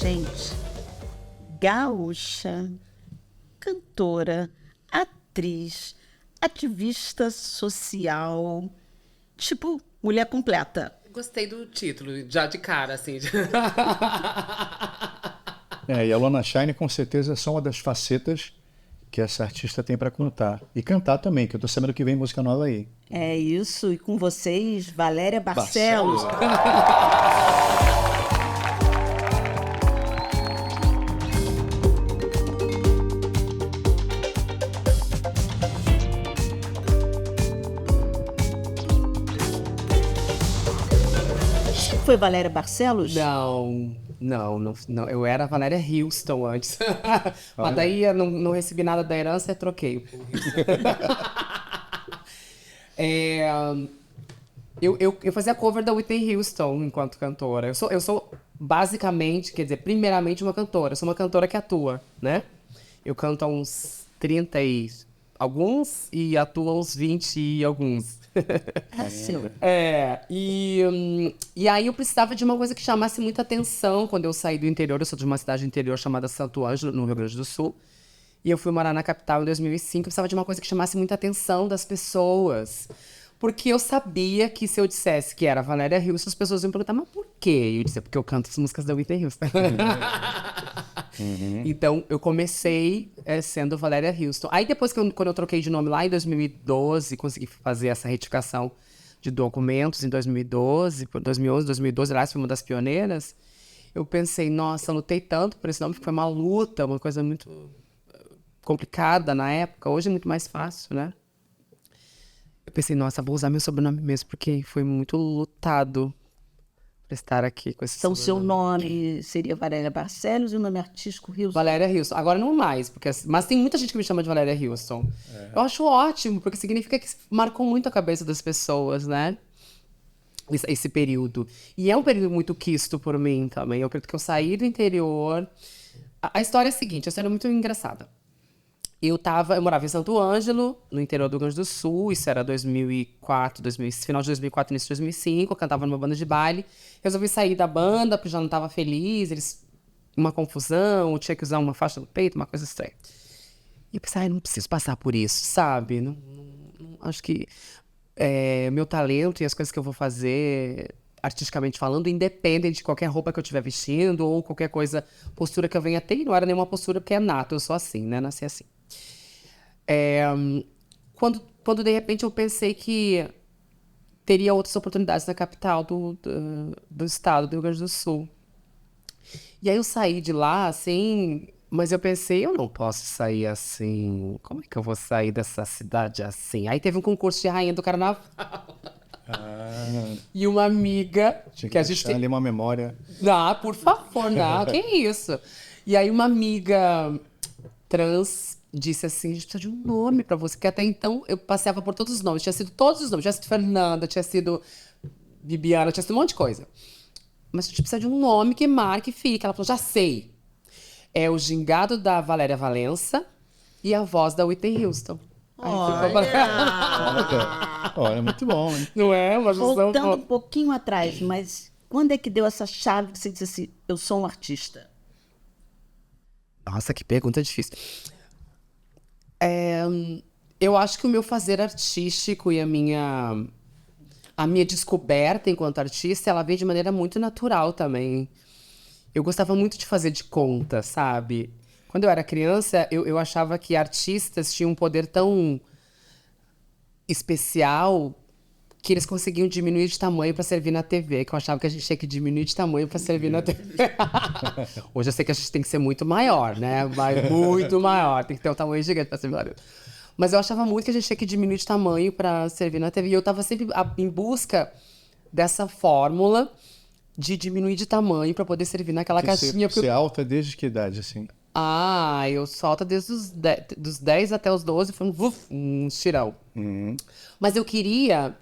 gente, gaúcha, cantora, atriz, ativista social, tipo, mulher completa. Gostei do título, já de cara, assim. E a Lona Shine com certeza é só uma das facetas que essa artista tem para contar. E cantar também, que eu tô sabendo que vem música nova aí. É isso, e com vocês, Valéria Barcelos. Foi Valéria Barcelos? Não. Eu era a Valéria Houston antes. Mas daí eu não recebi nada da herança e troquei. Eu fazia cover da Whitney Houston enquanto cantora. Eu sou basicamente, quer dizer, primeiramente uma cantora. Eu sou uma cantora que atua, né? Eu canto há uns 30 e alguns e atuo há uns 20 e alguns. E aí eu precisava de uma coisa que chamasse muita atenção quando eu saí do interior. Eu sou de uma cidade interior chamada Santo Ângelo, no Rio Grande do Sul. E eu fui morar na capital em 2005. Eu precisava de uma coisa que chamasse muita atenção das pessoas. Porque eu sabia que se eu dissesse que era Valéria Houston, as pessoas iam perguntar, mas por quê? E eu disse, porque eu canto as músicas da Whitney Houston. Então, eu comecei sendo Valéria Houston. Aí depois, quando eu troquei de nome lá em 2012, consegui fazer essa retificação de documentos em 2011, 2012, aliás, fui uma das pioneiras. Eu pensei, nossa, eu lutei tanto por esse nome, porque foi uma luta, uma coisa muito complicada na época. Hoje é muito mais fácil, né? Eu pensei, nossa, vou usar meu sobrenome mesmo, porque foi muito lutado para estar aqui com esse Então, sobrenome. seu nome seria Valéria Barcelos e o nome artístico Houston? Valéria Houston. Agora não mais, mas tem muita gente que me chama de Valéria Houston. Eu acho ótimo, porque significa que marcou muito a cabeça das pessoas, né? Esse período. E é um período muito quisto por mim também. É um período que eu saí do interior. A história é a seguinte, a história é muito engraçada. Eu morava em Santo Ângelo, no interior do Rio Grande do Sul, isso era 2004, final de 2004, início de 2005, eu cantava numa banda de baile. Resolvi sair da banda, porque já não estava feliz, uma confusão, eu tinha que usar uma faixa no peito, uma coisa estranha. E eu pensei, não preciso passar por isso, sabe? Não, acho que meu talento e as coisas que eu vou fazer, artisticamente falando, independem de qualquer roupa que eu estiver vestindo ou qualquer coisa, postura que eu venha ter. E não era nenhuma postura, porque é nato, eu sou assim, né? Nasci assim. Quando de repente eu pensei que teria outras oportunidades na capital do estado do Rio Grande do Sul. E aí eu saí de lá, assim, mas eu pensei, eu não posso sair assim, como é que eu vou sair dessa cidade assim? Aí teve um concurso de rainha do carnaval. E uma amiga... Tinha que deixar ali uma memória. Por favor, não, que isso? E aí uma amiga trans disse assim, a gente precisa de um nome pra você, que até então eu passeava por todos os nomes, tinha sido todos os nomes, tinha sido Fernanda, tinha sido Bibiana, tinha sido um monte de coisa. Mas a gente precisa de um nome que marque e fique. Ela falou, já sei. É o gingado da Valéria Valença e a voz da Whitney Houston. Olha, muito bom, hein? Não é? Uma junção... Voltando um pouquinho atrás, mas quando é que deu essa chave que você disse assim, eu sou um artista? Nossa, que pergunta difícil. Eu acho que o meu fazer artístico e a minha descoberta enquanto artista, ela veio de maneira muito natural também. Eu gostava muito de fazer de conta, sabe? Quando eu era criança, eu achava que artistas tinham um poder tão especial que eles conseguiam diminuir de tamanho para servir na TV, que eu achava que a gente tinha que diminuir de tamanho para servir na TV. Hoje eu sei que a gente tem que ser muito maior, né? Muito maior, tem que ter um tamanho gigante para servir na TV. Mas eu achava muito que a gente tinha que diminuir de tamanho para servir na TV. E eu estava sempre em busca dessa fórmula de diminuir de tamanho para poder servir naquela caixinha. Você é alta desde que idade, assim? Eu sou alta desde dos 10 até os 12, foi um tirão. Mas eu queria...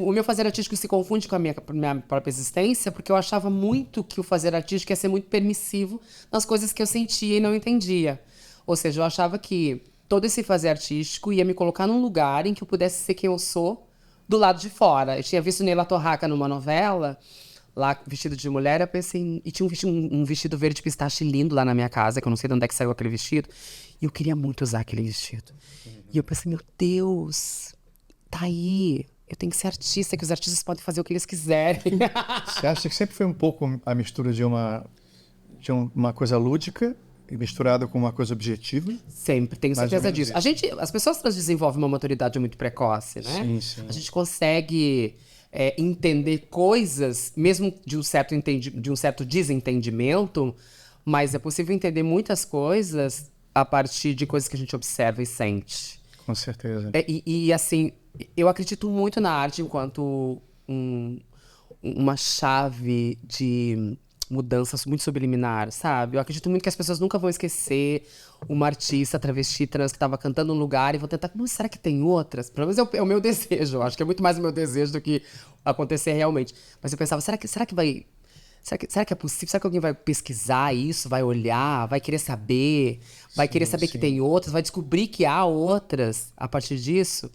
O meu fazer artístico se confunde com a minha própria existência, porque eu achava muito que o fazer artístico ia ser muito permissivo nas coisas que eu sentia e não entendia. Ou seja, eu achava que todo esse fazer artístico ia me colocar num lugar em que eu pudesse ser quem eu sou do lado de fora. Eu tinha visto Neila Torraca numa novela lá vestido de mulher, eu pensei... E tinha um vestido verde pistache lindo lá na minha casa, que eu não sei de onde é que saiu aquele vestido. E eu queria muito usar aquele vestido. E eu pensei, meu Deus, tá aí. Eu tenho que ser artista, que os artistas podem fazer o que eles quiserem. Você acha que sempre foi um pouco a mistura de uma coisa lúdica e misturada com uma coisa objetiva? Sempre, tenho Mais ou certeza menos disso. As pessoas trans desenvolvem uma maturidade muito precoce, né? Sim, sim. A gente consegue entender coisas, mesmo de um certo desentendimento, mas é possível entender muitas coisas a partir de coisas que a gente observa e sente. Com certeza. Assim, eu acredito muito na arte enquanto uma chave de mudança muito subliminar, sabe? Eu acredito muito que as pessoas nunca vão esquecer uma artista travesti trans que estava cantando num lugar e vão tentar, mas será que tem outras? Pelo menos é o meu desejo, eu acho que é muito mais o meu desejo do que acontecer realmente. Mas eu pensava, será que vai... Será que é possível? Será que alguém vai pesquisar isso, vai olhar, vai querer saber, vai querer saber que tem outras, vai descobrir que há outras a partir disso?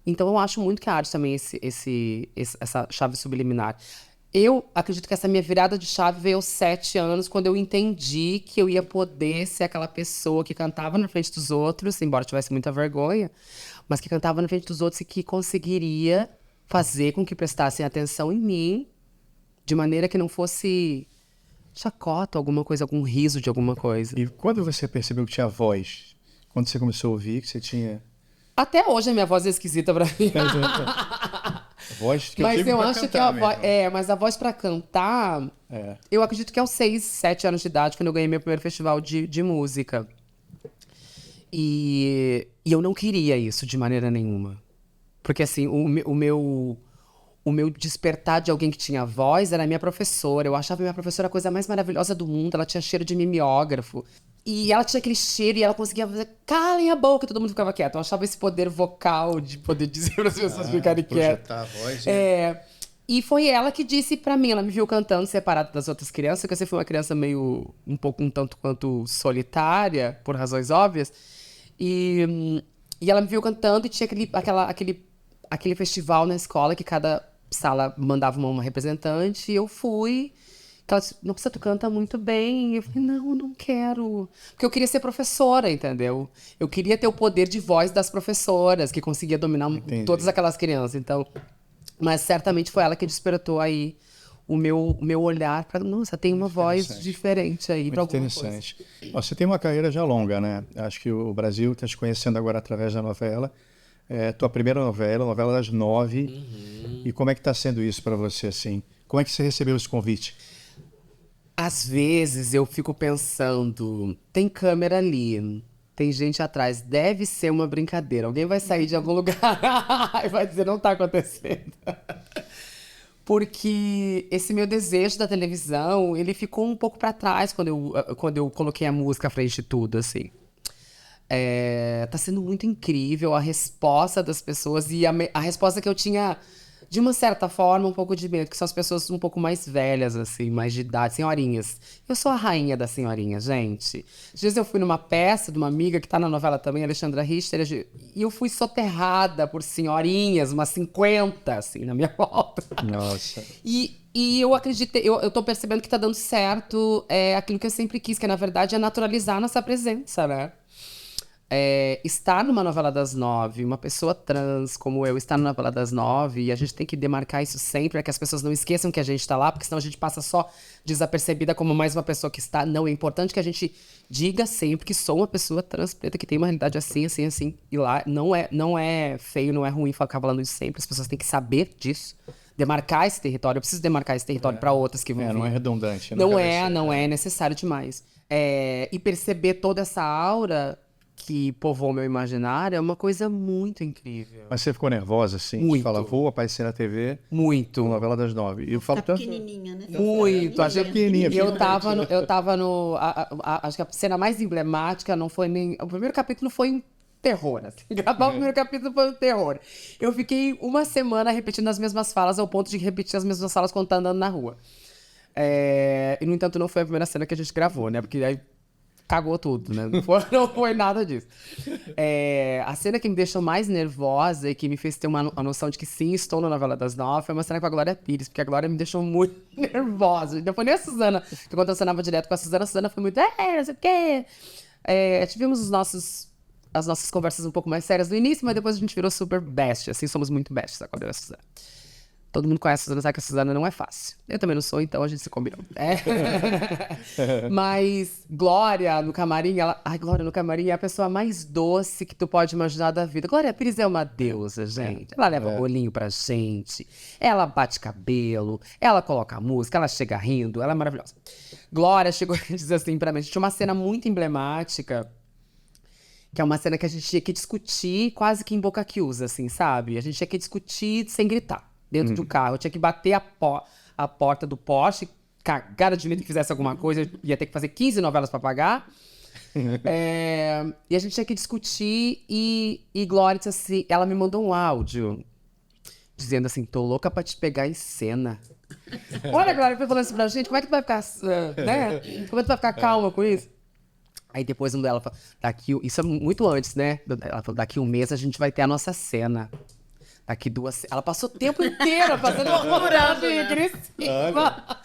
Então eu acho muito que a arte também essa chave subliminar. Eu acredito que essa minha virada de chave veio aos 7 anos, quando eu entendi que eu ia poder ser aquela pessoa que cantava na frente dos outros, embora tivesse muita vergonha, mas que cantava na frente dos outros e que conseguiria fazer com que prestassem atenção em mim, de maneira que não fosse chacota, alguma coisa, algum riso de alguma coisa. E quando você percebeu que tinha voz? Quando você começou a ouvir que você tinha... Até hoje a minha voz é esquisita pra mim. Voz que Mas eu tive eu pra acho que cantar mesmo. mas a voz pra cantar, eu acredito que aos 6, 7 anos de idade, quando eu ganhei meu primeiro festival de música. E eu não queria isso de maneira nenhuma. Porque assim, o meu despertar de alguém que tinha voz era a minha professora. Eu achava a minha professora a coisa mais maravilhosa do mundo. Ela tinha cheiro de mimeógrafo. E ela tinha aquele cheiro e ela conseguia fazer, calem a boca, e todo mundo ficava quieto. Eu achava esse poder vocal de poder dizer para as pessoas ficarem quietas. Projetar a voz. E foi ela que disse pra mim, ela me viu cantando separado das outras crianças, porque eu sempre fui uma criança meio, um tanto quanto solitária, por razões óbvias. E ela me viu cantando e tinha aquele festival na escola que cada sala mandava uma representante, e eu fui. Ela disse, nossa, tu canta muito bem. E eu falei, não, não quero. Porque eu queria ser professora, entendeu? Eu queria ter o poder de voz das professoras, que conseguia dominar todas aquelas crianças. Então, mas certamente foi ela que despertou aí o meu olhar para, nossa, tem uma voz diferente aí para alguma coisa. Interessante. Ó, você tem uma carreira já longa, né? Acho que o Brasil está te conhecendo agora através da novela. Tua primeira novela, novela das 9. E como é que está sendo isso para você, assim? Como é que você recebeu esse convite? Às vezes eu fico pensando, tem câmera ali, tem gente atrás, deve ser uma brincadeira. Alguém vai sair de algum lugar e vai dizer, não tá acontecendo. Porque esse meu desejo da televisão, ele ficou um pouco para trás quando eu coloquei a música à frente de tudo, assim. Tá sendo muito incrível a resposta das pessoas e a resposta que eu tinha, de uma certa forma, um pouco de medo, que são as pessoas um pouco mais velhas, assim, mais de idade, senhorinhas. Eu sou a rainha das senhorinhas, gente. Às vezes eu fui numa peça de uma amiga que tá na novela também, Alexandra Richter, e eu fui soterrada por senhorinhas, umas 50, assim, na minha volta. Nossa. E eu acredito, eu tô percebendo que tá dando certo aquilo que eu sempre quis, que na verdade é naturalizar nossa presença, né? Estar numa novela das 9, uma pessoa trans como eu estar numa novela das 9, e a gente tem que demarcar isso sempre, para que as pessoas não esqueçam que a gente está lá, porque senão a gente passa só desapercebida como mais uma pessoa que está. Não, é importante que a gente diga sempre que sou uma pessoa trans preta, que tem uma realidade assim, assim, assim. E lá não é feio, não é ruim ficar falando isso sempre, as pessoas têm que saber disso. Demarcar esse território, eu preciso demarcar esse território para outras que vão vir. Não é redundante. Não é necessário demais. E perceber toda essa aura que povoou meu imaginário é uma coisa muito incrível. Mas você ficou nervosa, assim? Muito. Você fala, vou aparecer na TV. Muito. Com novela das 9. E eu falo Tá tanto... pequenininha, né? Muito. Achei pequenininha. Eu tava no... acho que a cena mais emblemática não foi nem... O primeiro capítulo foi um terror, assim. Gravar o primeiro capítulo foi um terror. Eu fiquei uma semana repetindo as mesmas falas, ao ponto de repetir as mesmas falas quando tá andando na rua. E, no entanto, não foi a primeira cena que a gente gravou, né? Porque aí cagou tudo, né? Não foi nada disso. A cena que me deixou mais nervosa e que me fez ter uma noção de que sim, estou na novela das 9 foi uma cena com a Glória Pires, porque a Glória me deixou muito nervosa. Não foi nem a Suzana, que quando eu cenava direto com a Suzana foi muito, não sei o quê. Tivemos as nossas conversas um pouco mais sérias no início, mas depois a gente virou super best, assim, somos muito best agora, eu e a Suzana. Todo mundo conhece a Suzana, sabe que a Suzana não é fácil. Eu também não sou, então a gente se combinou. Mas Glória no camarim, Glória no camarim é a pessoa mais doce que tu pode imaginar da vida. Glória Pires é uma deusa, gente. Ela leva bolinho pra gente, ela bate cabelo, ela coloca música, ela chega rindo, ela é maravilhosa. Glória chegou e disse assim pra mim, a gente tinha uma cena muito emblemática, que é uma cena que a gente tinha que discutir quase que em boca que usa, assim, sabe? A gente tinha que discutir sem gritar. Dentro do carro, eu tinha que bater a porta do Porsche, cagar de medo que fizesse alguma coisa, eu ia ter que fazer 15 novelas pra pagar. E a gente tinha que discutir, e Glória disse assim, ela me mandou um áudio, dizendo assim, tô louca pra te pegar em cena. Olha, Glória, falando assim pra gente, como é que tu vai ficar, né? Como é que tu vai ficar calma com isso? Aí depois um dela falou, isso é muito antes, né? Ela falou, daqui um mês a gente vai ter a nossa cena. Daqui 2... Ela passou o tempo inteiro fazendo horrorado e agressiva.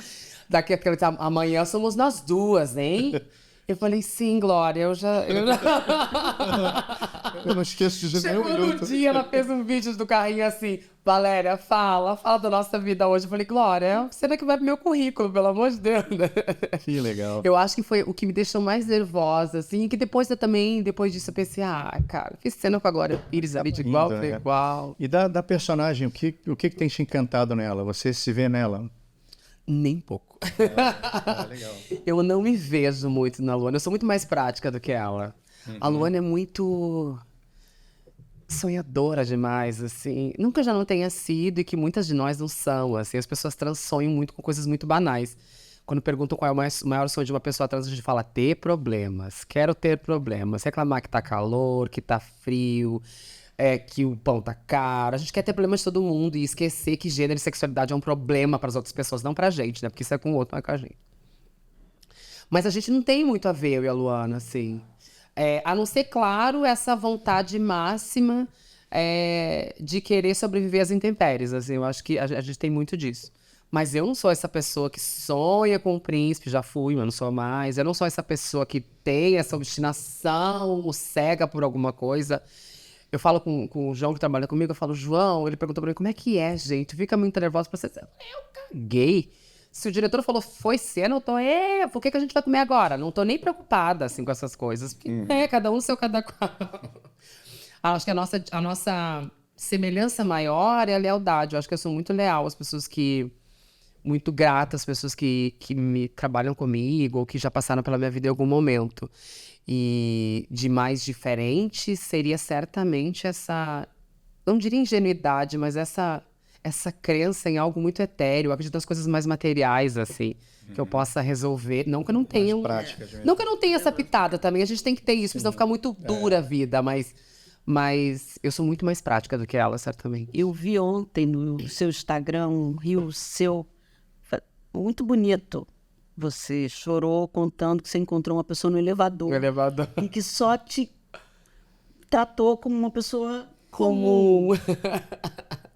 Daqui amanhã somos nós duas, hein? Eu falei, sim, Glória, eu não esqueço de nenhum minuto. Chegou no dia, ela fez um vídeo do carrinho assim, Valéria, fala da nossa vida hoje. Eu falei, Glória, é uma cena que vai pro meu currículo, pelo amor de Deus. Que legal. Eu acho que foi o que me deixou mais nervosa, assim, e que depois disso eu pensei, cara, fiz cena com a Glória Pires, a vídeo igual, né? igual. E da personagem, o que tem te encantado nela? Você se vê nela? Nem pouco. Legal. Eu não me vejo muito na Luana. Eu sou muito mais prática do que ela. A Luana é muito sonhadora demais, assim. Nunca já não tenha sido e que muitas de nós não são, assim. As pessoas trans sonham muito com coisas muito banais. Quando perguntam qual é o maior sonho de uma pessoa trans, a gente fala ter problemas. Quero ter problemas. Reclamar que tá calor, que tá frio, que o pão tá caro. A gente quer ter problemas de todo mundo e esquecer que gênero e sexualidade é um problema para as outras pessoas, não pra gente, né? Porque isso é com o outro, não é com a gente. Mas a gente não tem muito a ver, eu e a Luana, assim. A não ser, claro, essa vontade máxima de querer sobreviver às intempéries, assim. Eu acho que a gente tem muito disso. Mas eu não sou essa pessoa que sonha com o príncipe, já fui, mas não sou mais. Eu não sou essa pessoa que tem essa obstinação cega por alguma coisa. Eu falo com o João, que trabalha comigo, eu falo, João, ele perguntou pra mim, como é que é, gente? Fica muito nervosa pra você. Eu caguei. Se o diretor falou, foi cena, eu tô, por que a gente vai comer agora? Não tô nem preocupada, assim, com essas coisas. Porque, cada um seu, cada qual. Acho que a nossa semelhança maior é a lealdade. Eu acho que eu sou muito leal às pessoas muito grata às pessoas que me trabalham comigo ou que já passaram pela minha vida em algum momento. E de mais diferente seria certamente essa, não diria ingenuidade, mas essa crença em algo muito etéreo. Eu acredito nas coisas mais materiais, assim, que eu possa resolver. Não que eu não tenha. Não que eu não tenha essa pitada também. A gente tem que ter isso, senão ficar muito dura a vida, mas eu sou muito mais prática do que ela, certamente. Eu vi ontem no seu Instagram um reel seu muito bonito. Você chorou contando que você encontrou uma pessoa no elevador. No elevador. E que só te tratou como uma pessoa comum.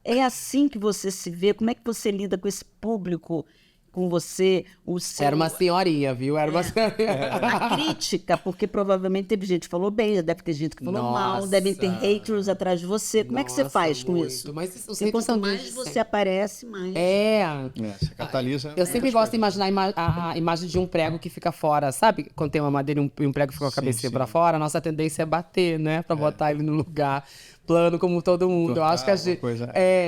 É assim que você se vê? Como é que você lida com esse público, com você? Era uma senhorinha, viu? Era uma senhorinha. A crítica, porque provavelmente teve gente que falou bem, deve ter gente que falou mal, devem ter haters atrás de você. Como é que você faz com isso? Mas porque quanto mais você aparece, mais... Você catalisa. Eu sempre gosto de imaginar a imagem de um prego que fica fora, sabe? Quando tem uma madeira e um prego fica com a cabecinha pra fora, a nossa tendência é bater, né? Pra botar ele no lugar plano como todo mundo. Eu acho que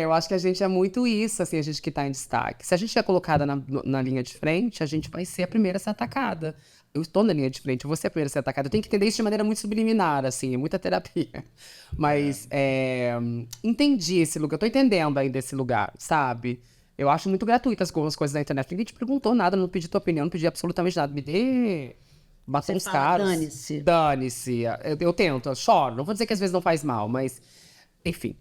eu acho que a gente é muito isso, assim, a gente que tá em destaque. Se a gente é colocada na linha de frente, a gente vai ser a primeira a ser atacada. Eu estou na linha de frente, eu vou ser a primeira a ser atacada. Eu tenho que entender isso de maneira muito subliminar, assim, é muita terapia. Mas entendi esse lugar, eu tô entendendo ainda esse lugar, sabe? Eu acho muito gratuitas algumas coisas na internet. Ninguém te perguntou nada, não pedi tua opinião, não pedi absolutamente nada. Me dê... Bater uns caras. Dane-se. Dane-se. Eu tento, eu choro. Não vou dizer que às vezes não faz mal, mas... Enfim.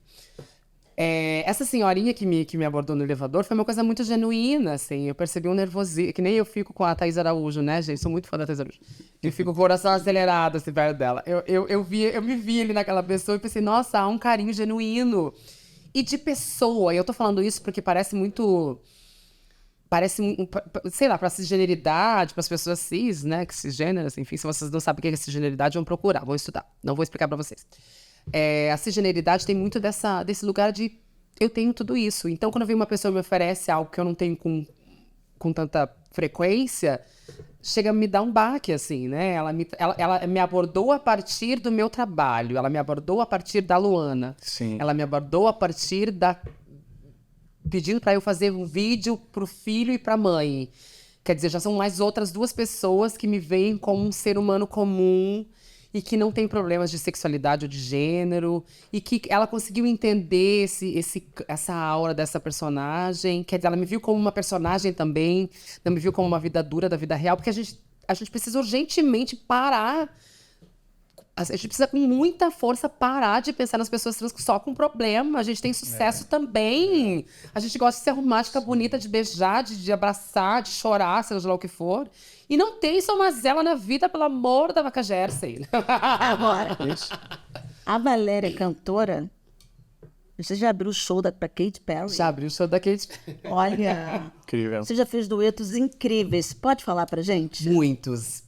Essa senhorinha que me abordou no elevador foi uma coisa muito genuína, assim. Eu percebi um nervosismo, que nem eu fico com a Thaís Araújo, né, gente? Sou muito fã da Thaís Araújo. Eu fico com o coração acelerado, assim, perto dela. Eu me vi ali naquela pessoa e pensei, nossa, há um carinho genuíno. E de pessoa. E eu tô falando isso porque parece muito... sei lá, pra cisgeneridade, pras pessoas cis, né, que cisgêneras, enfim, se vocês não sabem o que é cisgeneridade, vão procurar, vão estudar. Não vou explicar pra vocês. A cisgeneridade tem muito desse lugar de eu tenho tudo isso. Então, quando vem uma pessoa e me oferece algo que eu não tenho com tanta frequência, chega a me dar um baque, assim, né? Ela me abordou a partir do meu trabalho, ela me abordou a partir da Luana. Sim. Ela me abordou a partir pedindo para eu fazer um vídeo pro filho e pra mãe. Quer dizer, já são mais outras 2 pessoas que me veem como um ser humano comum e que não tem problemas de sexualidade ou de gênero, e que ela conseguiu entender essa aura dessa personagem. Quer dizer, ela me viu como uma personagem também, não me viu como uma vida dura da vida real, porque a gente precisa urgentemente parar. A gente precisa com muita força parar de pensar nas pessoas trans só com problema. A gente tem sucesso também. A gente gosta de se arrumar, de ficar bonita, de beijar, de abraçar, de chorar, seja lá o que for. E não tem só mazela na vida, pelo amor da vaca Jersey. Agora, a Valéria cantora, você já abriu o show pra Katy Perry? Já abriu o show da Katy. Olha, Incrível. você já fez duetos incríveis. Pode falar pra gente? Muitos.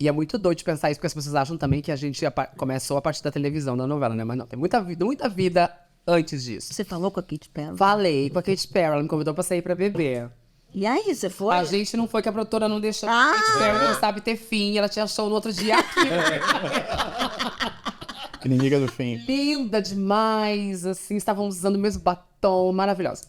E é muito doido de pensar isso, porque as pessoas acham também que a gente começou a partir da televisão, da novela, né? Mas não, tem muita vida antes disso. Você falou com a Katy Perry? Falei com a Katy Perry, ela me convidou pra sair pra beber. E aí, você foi? A gente não foi, que a produtora não deixou. A Katy Perry não sabe ter fim, ela tinha show no outro dia aqui. Inimiga do fim. Linda demais, assim, estavam usando o mesmo batom, maravilhosa.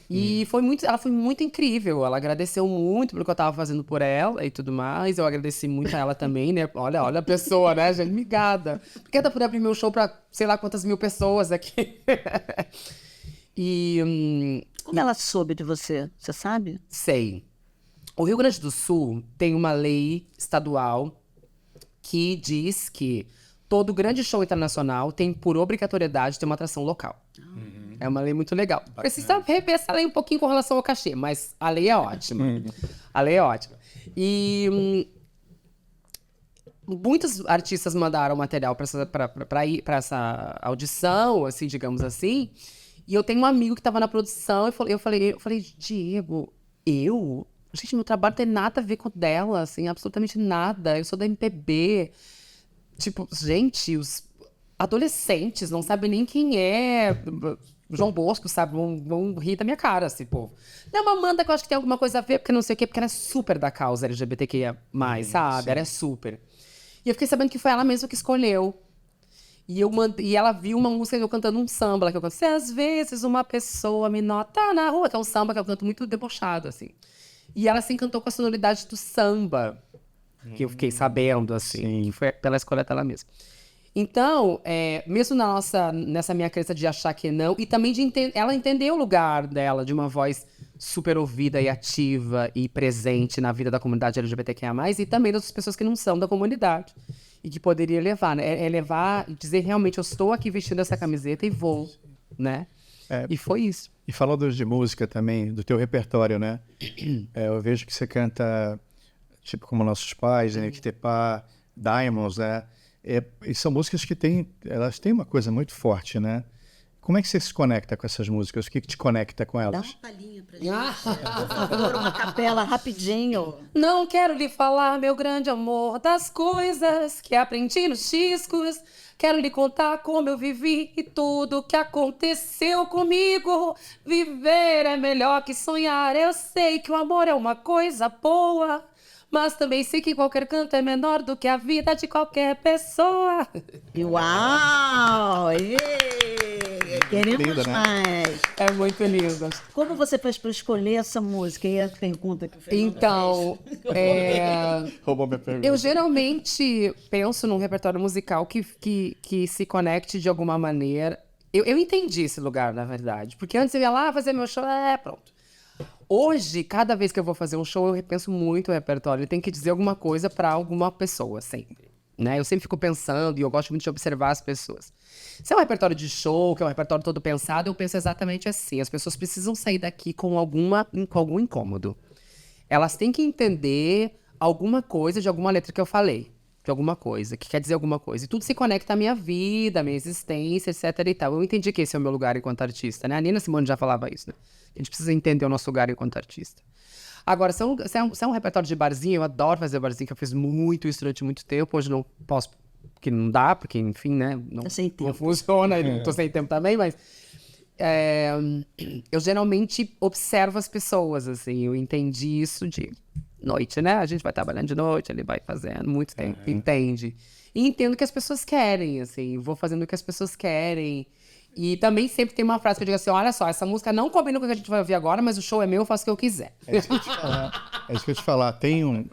E ela foi muito incrível, ela agradeceu muito pelo que eu tava fazendo por ela e tudo mais. Eu agradeci muito a ela também, né? Olha a pessoa, né, gente? Migada. Porque ela podia abrir meu show pra sei lá quantas mil pessoas aqui. Como ela soube de você? Você sabe? Sei. O Rio Grande do Sul tem uma lei estadual que diz que todo grande show internacional tem, por obrigatoriedade, ter uma atração local. É uma lei muito legal. Precisa rever essa lei um pouquinho com relação ao cachê, mas a lei é ótima. A lei é ótima. E muitos artistas mandaram material para essa audição, assim, digamos assim. E eu tenho um amigo que estava na produção e eu falei, Diego, gente, meu trabalho não tem nada a ver com o dela, assim, absolutamente nada. Eu sou da MPB. Tipo, gente, os adolescentes não sabem nem quem é João Bosco, sabe? Vão rir da minha cara, assim, povo. Não, uma Amanda que eu acho que tem alguma coisa a ver, porque não sei o quê, porque ela é super da causa LGBTQIA+, sabe? Sim. Ela é super. E eu fiquei sabendo que foi ela mesma que escolheu. E ela viu uma música que eu cantando um samba, que eu canto, se às vezes uma pessoa me nota na rua, que é um samba que eu canto muito debochado, assim. E ela se encantou com a sonoridade do samba, que eu fiquei sabendo, assim, foi pela escolha dela mesma. Então, mesmo nessa minha crença de achar que não, e também ela entendeu o lugar dela, de uma voz super ouvida e ativa e presente na vida da comunidade LGBTQIA+, e também das pessoas que não são da comunidade. E que poderia levar, né? Levar e dizer, realmente, eu estou aqui vestindo essa camiseta e vou, né? E foi isso. E falando de música também, do teu repertório, né? Eu vejo que você canta, tipo, como Nossos Pais, Tepá, Diamonds, né? E são músicas que elas têm uma coisa muito forte, né? Como é que você se conecta com essas músicas? O que te conecta com Dá elas? uma palhinha pra gente. Por favor, uma capela rapidinho. Não quero lhe falar, meu grande amor, das coisas que aprendi nos discos. Quero lhe contar como eu vivi e tudo que aconteceu comigo. Viver é melhor que sonhar. Eu sei que o amor é uma coisa boa, mas também sei que qualquer canto é menor do que a vida de qualquer pessoa. Uau! Queremos Linda, né? mais. É muito lindo. Como você fez para escolher essa música? E a pergunta que eu fiz. Então, Roubou minha pergunta. eu geralmente penso num repertório musical que se conecte de alguma maneira. Eu entendi esse lugar, na verdade. Porque antes eu ia lá fazer meu show, pronto. Hoje, cada vez que eu vou fazer um show, eu repenso muito o repertório. Ele tem que dizer alguma coisa para alguma pessoa, sempre. né? Eu sempre fico pensando e eu gosto muito de observar as pessoas. Se é um repertório de show, que é um repertório todo pensado, eu penso exatamente assim. As pessoas precisam sair daqui com algum incômodo. Elas têm que entender alguma coisa de alguma letra que eu falei. De alguma coisa, que quer dizer alguma coisa. E tudo se conecta à minha vida, à minha existência, etc e tal. Eu entendi que esse é o meu lugar enquanto artista, né? A Nina Simone já falava isso, né? A gente precisa entender o nosso lugar enquanto artista. Agora, se é um repertório de barzinho, eu adoro fazer barzinho, que eu fiz muito isso durante muito tempo. Hoje não posso, porque não dá, porque, enfim, né? Não, sem tempo. não funciona, não tô sem tempo também, mas... eu geralmente observo as pessoas, assim. Eu entendi isso de noite, né? A gente vai trabalhando de noite, ele vai fazendo muito tempo, entende? E entendo o que as pessoas querem, assim. Vou fazendo o que as pessoas querem. E também sempre tem uma frase que eu digo assim, olha só, essa música não combina com o que a gente vai ouvir agora, mas o show é meu, eu faço o que eu quiser. É isso que eu ia te falar. É isso que eu ia te falar.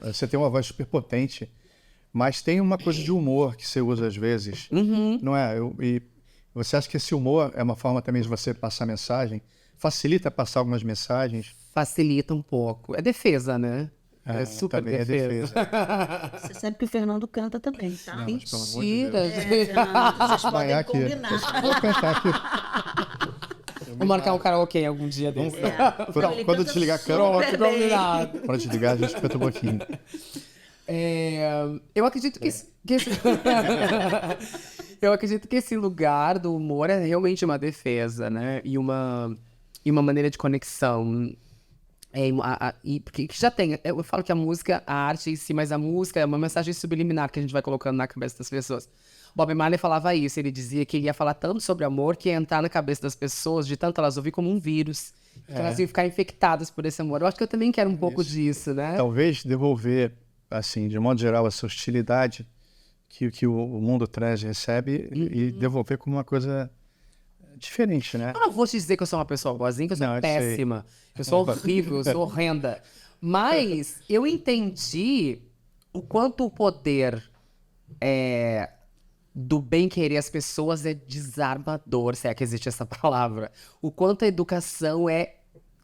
Você tem uma voz super potente, mas tem uma coisa de humor que você usa às vezes. Não é? E você acha que esse humor é uma forma também de você passar mensagem? Facilita passar algumas mensagens? Facilita um pouco. É defesa, né? É super também defesa. é defesa. Você sabe que o Fernando canta também, tá? Não, mas, pelo amor de Deus. Mentira, Fernando, vocês podem Amanhã aqui. combinar. Vou cantar aqui. Vou marcar um karaokê algum dia desse. Quando desligar a câmera, super bem. Combinado. quando desligar, a gente canta um pouquinho. Eu acredito que esse... Eu acredito que esse lugar do humor é realmente uma defesa, né? E uma maneira de conexão. Porque já tem... Eu falo que a música, a arte em si, mas a música é uma mensagem subliminar que a gente vai colocando na cabeça das pessoas. Bob Marley falava isso, ele dizia que ele ia falar tanto sobre amor que ia entrar na cabeça das pessoas, de tanto elas ouvir como um vírus. Que elas iam ficar infectadas por esse amor. Eu acho que eu também quero um pouco disso, né? Talvez devolver, assim, de modo geral, essa hostilidade que o mundo traz e recebe e devolver como uma coisa diferente, né? Eu não vou te dizer que eu sou uma pessoa boazinha, que eu sou Não, eu sei. péssima. Eu sou horrível, eu sou horrenda. Mas eu entendi o quanto o poder do bem querer as pessoas é desarmador, se é que existe essa palavra. O quanto a educação é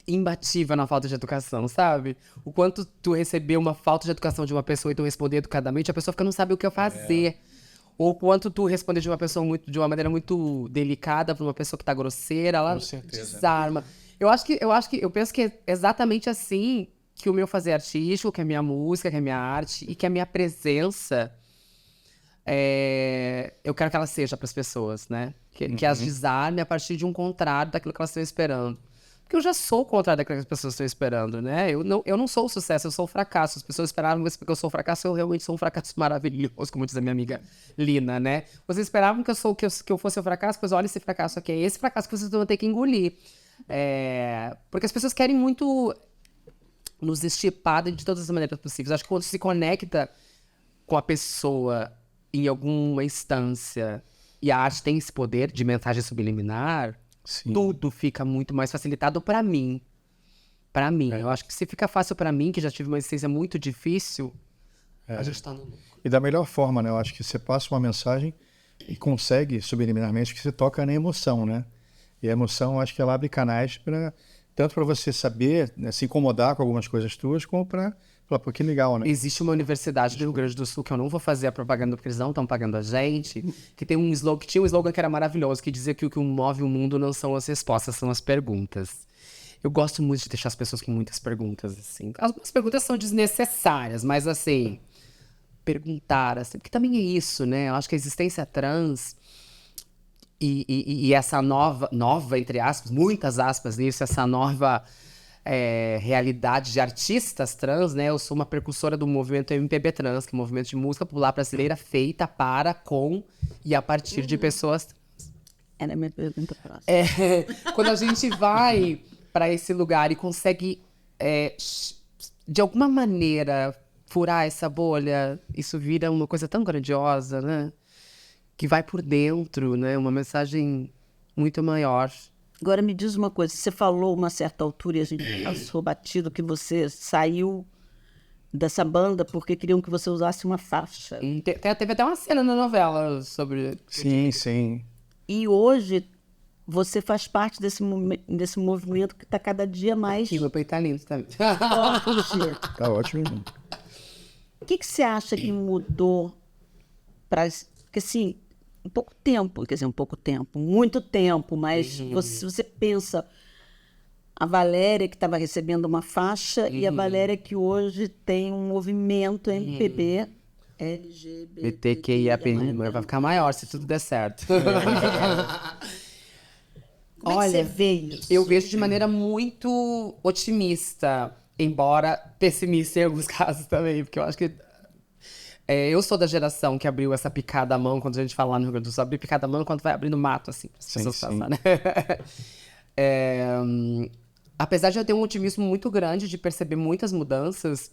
imbatível na falta de educação, sabe? O quanto tu receber uma falta de educação de uma pessoa e tu responder educadamente, a pessoa fica não sabe o que fazer. Ou quanto tu responder de uma maneira muito delicada pra uma pessoa que tá grosseira, ela desarma. Eu penso que é exatamente assim que o meu fazer artístico, que a minha música, que a minha arte e que a minha presença, eu quero que ela seja pras pessoas, né? Que as desarme a partir de um contrário daquilo que elas estão esperando. Porque eu já sou o contrário daquilo que as pessoas estão esperando, né? Eu não sou o sucesso, eu sou o fracasso. As pessoas esperavam que eu sou o fracasso, eu realmente sou um fracasso maravilhoso, como diz a minha amiga Lina, né? Vocês esperavam que eu fosse o fracasso, pois olha esse fracasso aqui. É esse fracasso que vocês vão ter que engolir. Porque as pessoas querem muito nos estipar de todas as maneiras possíveis. Acho que quando se conecta com a pessoa em alguma instância e a arte tem esse poder de mensagem subliminar... Sim. Tudo fica muito mais facilitado pra mim. Pra mim. Eu acho que se fica fácil pra mim, que já tive uma existência muito difícil, a gente tá no lucro. E da melhor forma, né? Eu acho que você passa uma mensagem e consegue, subliminarmente, que você toca na emoção, né? E a emoção, eu acho que ela abre canais tanto para você saber, né, se incomodar com algumas coisas tuas, como para falar, pô, que legal, né? Existe uma universidade do Rio Grande do Sul, que eu não vou fazer a propaganda porque eles não estão pagando a gente, que tinha um slogan que era maravilhoso, que dizia que o que move o mundo não são as respostas, são as perguntas. Eu gosto muito de deixar as pessoas com muitas perguntas, assim. Algumas perguntas são desnecessárias, mas assim, perguntar, assim, porque também é isso, né? Eu acho que a existência trans e essa nova, entre aspas, muitas aspas nisso, essa nova realidade de artistas trans, né? Eu sou uma precursora do movimento MPB Trans, que é um movimento de música popular brasileira feita para, com e a partir de pessoas trans. Era a minha pergunta próxima. Quando a gente vai para esse lugar e consegue, de alguma maneira, furar essa bolha, isso vira uma coisa tão grandiosa, né? Que vai por dentro, né? Uma mensagem muito maior. Agora me diz uma coisa, você falou uma certa altura e a gente passou batido que você saiu dessa banda porque queriam que você usasse uma faixa. Teve até uma cena na novela sobre... Sim, sim. E hoje você faz parte desse movimento que está cada dia mais... Meu peito tá lindo também. Tá ótimo. O que você acha que mudou Porque assim, muito tempo, mas você pensa a Valéria que estava recebendo uma faixa e a Valéria que hoje tem um movimento MPB BTQIAP+, vai ficar maior se tudo der certo. Como é que você vê isso? Eu vejo de maneira muito otimista, embora pessimista em alguns casos também, porque eu acho que eu sou da geração que abriu essa picada à mão, quando a gente fala lá no Rio Grande do Sul, abrir picada à mão quando vai abrindo mato, assim, para as pessoas passarem, né? Apesar de eu ter um otimismo muito grande de perceber muitas mudanças,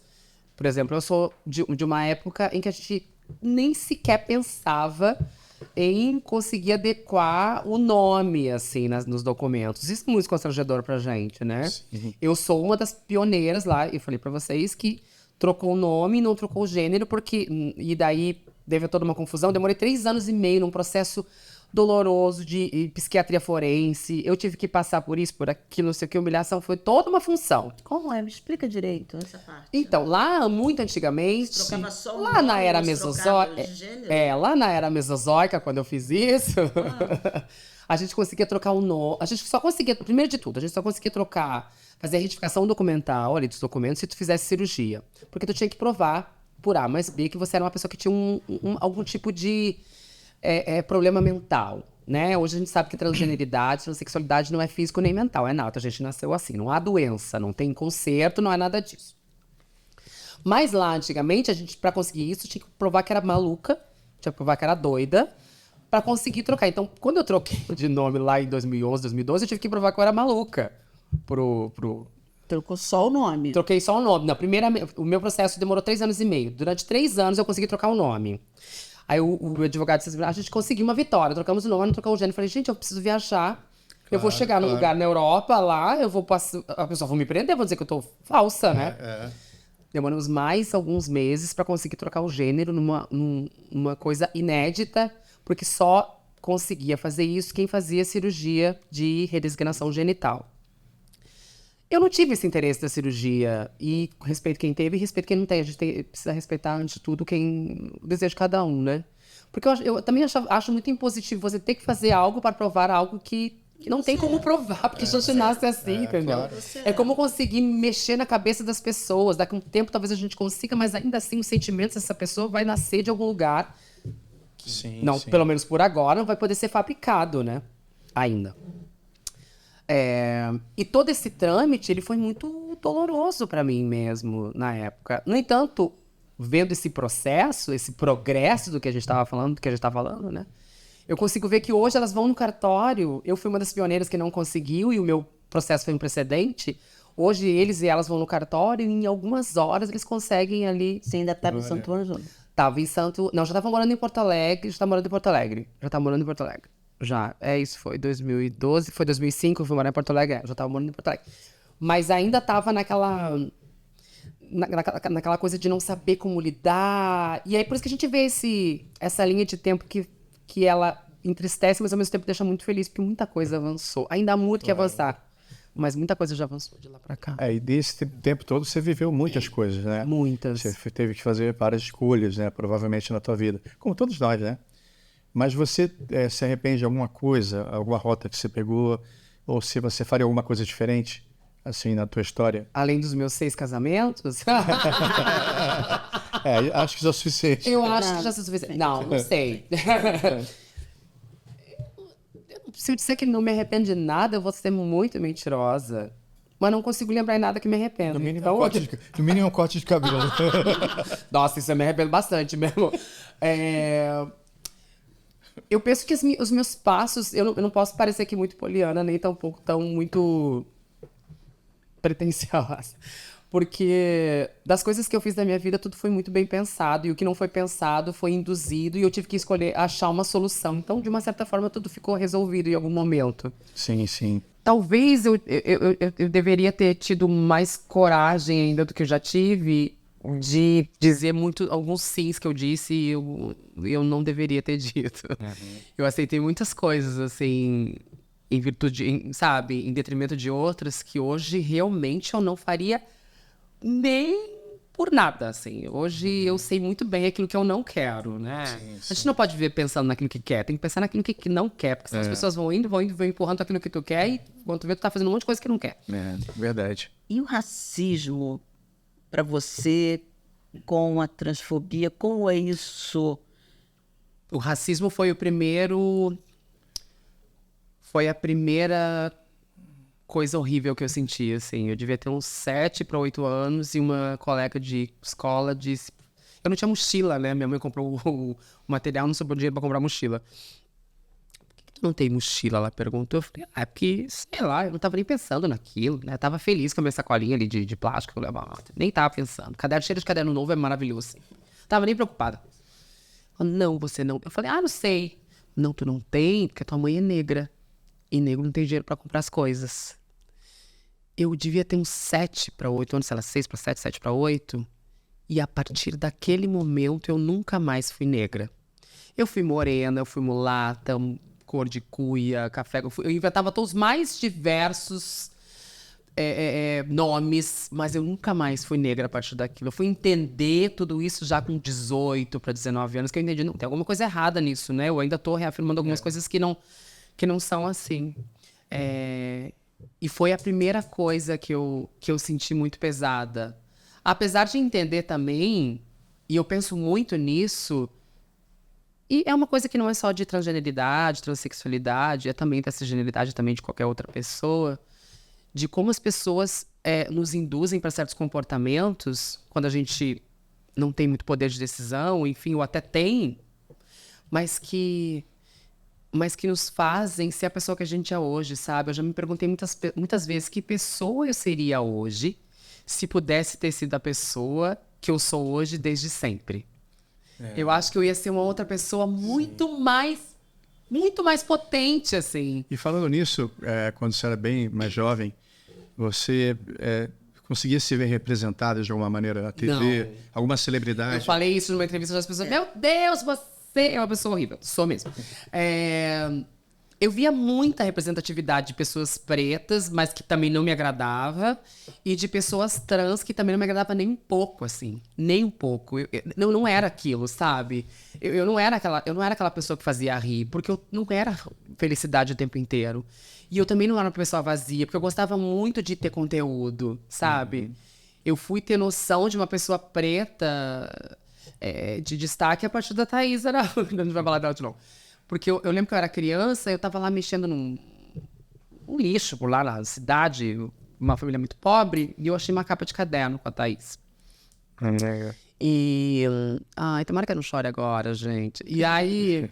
por exemplo, eu sou de uma época em que a gente nem sequer pensava em conseguir adequar o nome, assim, nos documentos. Isso é muito constrangedor pra gente, né? Sim. Eu sou uma das pioneiras lá, e falei pra vocês que trocou o nome e não trocou o gênero, e daí teve toda uma confusão. Demorei 3 anos e meio num processo doloroso de psiquiatria forense. Eu tive que passar por isso, por aquilo, não sei o que, humilhação. Foi toda uma função. Como é? Me explica direito essa parte. Então, lá, muito antigamente, Trocava só o lá nome, na era mas mesozoica, trocava de gênero? lá na era mesozoica, quando eu fiz isso, a gente conseguia trocar o nome, a gente só conseguia, primeiro de tudo, a gente só conseguia fazer a retificação documental ali dos documentos se tu fizesse cirurgia, porque tu tinha que provar por A mais B que você era uma pessoa que tinha algum tipo de problema mental, né? Hoje a gente sabe que transgeneridade, transexualidade não é físico nem mental, é nato, a gente nasceu assim, não há doença, não tem conserto, não é nada disso. Mas lá, antigamente, a gente, pra conseguir isso, tinha que provar que era maluca, tinha que provar que era doida, pra conseguir trocar. Então, quando eu troquei de nome lá em 2011, 2012, eu tive que provar que eu era maluca Trocou só o nome. Troquei só o nome. O meu processo demorou 3 anos e meio. Durante 3 anos eu consegui trocar o nome. Aí o advogado disse, a gente conseguiu uma vitória, trocamos o nome, não trocamos o gênero. Eu falei, gente, eu preciso viajar. Eu vou chegar num lugar na Europa, lá, eu vou passar. A pessoa vai me prender, vou dizer que eu tô falsa, né? Demoramos mais alguns meses pra conseguir trocar o gênero numa coisa inédita, porque só conseguia fazer isso quem fazia cirurgia de redesignação genital. Eu não tive esse interesse da cirurgia, e respeito quem teve e respeito quem não tem. A gente precisa respeitar, antes de tudo, o desejo de cada um, né? Porque eu também acho muito impositivo você ter que fazer algo para provar algo que não tem como provar, porque a gente nasce assim, entendeu? Claro. É como conseguir mexer na cabeça das pessoas. Daqui a um tempo talvez a gente consiga, mas ainda assim os sentimentos dessa pessoa vai nascer de algum lugar. Sim, Não, sim. pelo menos por agora, não vai poder ser fabricado, né? Ainda. E todo esse trâmite, ele foi muito doloroso para mim mesmo, na época. No entanto, vendo esse processo, esse progresso do que a gente estava falando, né? Eu consigo ver que hoje elas vão no cartório. Eu fui uma das pioneiras que não conseguiu e o meu processo foi um precedente. Hoje eles e elas vão no cartório e em algumas horas eles conseguem ali... Você ainda estava em Santo Ângelo? Tava em Santo... Não, já estava morando em Porto Alegre. Já tá morando em Porto Alegre. Já. Isso foi 2012. Foi 2005, eu fui morar em Porto Alegre. Eu já estava morando em Porto Alegre. Mas ainda estava naquela coisa de não saber como lidar. E aí, por isso que a gente vê essa linha de tempo que ela entristece, mas ao mesmo tempo deixa muito feliz, porque muita coisa avançou. Ainda há muito que avançar. Mas muita coisa já avançou de lá pra cá. E desse tempo todo você viveu muitas coisas, né? Muitas. Você teve que fazer várias escolhas, né? Provavelmente na tua vida. Como todos nós, né? Mas você se arrepende de alguma coisa, alguma rota que você pegou? Ou se você faria alguma coisa diferente, assim, na tua história? Além dos meus 6 casamentos? Acho que já é o suficiente. Eu acho que já é o suficiente. Não sei. Se eu disser que não me arrependo de nada, eu vou ser muito mentirosa. Mas não consigo lembrar em nada que me arrependo. No mínimo é um corte de cabelo. Nossa, isso eu me arrependo bastante mesmo. Eu penso que os meus passos... Eu não posso parecer aqui muito poliana, nem tampouco tão muito pretensiosa. Porque das coisas que eu fiz da minha vida, tudo foi muito bem pensado. E o que não foi pensado foi induzido. E eu tive que escolher, achar uma solução. Então, de uma certa forma, tudo ficou resolvido em algum momento. Sim, sim. Talvez eu deveria ter tido mais coragem ainda do que eu já tive de dizer alguns sims que eu disse e eu não deveria ter dito. Eu aceitei muitas coisas, assim, em virtude, sabe, em detrimento de outras que hoje realmente eu não faria nem por nada, assim. Hoje eu sei muito bem aquilo que eu não quero, né? A gente não pode viver pensando naquilo que quer, tem que pensar naquilo que não quer, porque senão as pessoas vão indo, vão empurrando aquilo que tu quer e quando tu vê, tu tá fazendo um monte de coisa que não quer. Verdade. E o racismo, para você, com a transfobia, como é isso? O racismo foi o primeiro... Foi a primeira coisa horrível que eu senti, assim. Eu devia ter uns 7 para 8 anos e uma colega de escola disse... Eu não tinha mochila, né? Minha mãe comprou o material, não sobrou dinheiro para comprar mochila. Por que tu não tem mochila? Ela perguntou. Eu falei, é porque, sei lá, eu não tava nem pensando naquilo, né? Eu tava feliz com a minha sacolinha ali de plástico que eu levava. Nem tava pensando. Cheiro de caderno novo é maravilhoso, assim. Tava nem preocupada. Ela, não, você não... Eu falei, não sei. Não, tu não tem, porque a tua mãe é negra. E negro não tem dinheiro pra comprar as coisas. Eu devia ter uns 7 para 8 anos, sei lá, 6 para 7, 7 para 8. E a partir daquele momento eu nunca mais fui negra. Eu fui morena, eu fui mulata, cor de cuia, café. Eu inventava todos os mais diversos nomes, mas eu nunca mais fui negra a partir daquilo. Eu fui entender tudo isso já com 18 para 19 anos, que eu entendi, não, tem alguma coisa errada nisso, né? Eu ainda tô reafirmando algumas coisas que não são assim. E foi a primeira coisa que eu senti muito pesada. Apesar de entender também, e eu penso muito nisso, e é uma coisa que não é só de transgeneridade, transexualidade, é também da cisgeneridade, também de qualquer outra pessoa, de como as pessoas nos induzem para certos comportamentos, quando a gente não tem muito poder de decisão, enfim, ou até tem, mas que nos fazem ser a pessoa que a gente é hoje, sabe? Eu já me perguntei muitas vezes que pessoa eu seria hoje se pudesse ter sido a pessoa que eu sou hoje desde sempre. Eu acho que eu ia ser uma outra pessoa muito mais potente, assim. E falando nisso, quando você era bem mais jovem, você conseguia se ver representada de alguma maneira na TV? Não. Alguma celebridade? Eu falei isso numa entrevista, as pessoas, meu Deus, você é uma pessoa horrível. Sou mesmo. Eu via muita representatividade de pessoas pretas, mas que também não me agradava, e de pessoas trans que também não me agradava nem um pouco, assim. Nem um pouco. Não era aquilo, sabe? Eu não era aquela pessoa que fazia rir, porque eu não era felicidade o tempo inteiro. E eu também não era uma pessoa vazia, porque eu gostava muito de ter conteúdo, sabe? Eu fui ter noção de uma pessoa preta de destaque a partir da Thaís Araújo. Não vai falar dela de novo. Porque eu lembro que eu era criança, eu tava lá mexendo num lixo por lá na cidade, uma família muito pobre, e eu achei uma capa de caderno com a Thaís. E... Ai, tomara que eu não chore agora, gente. E aí,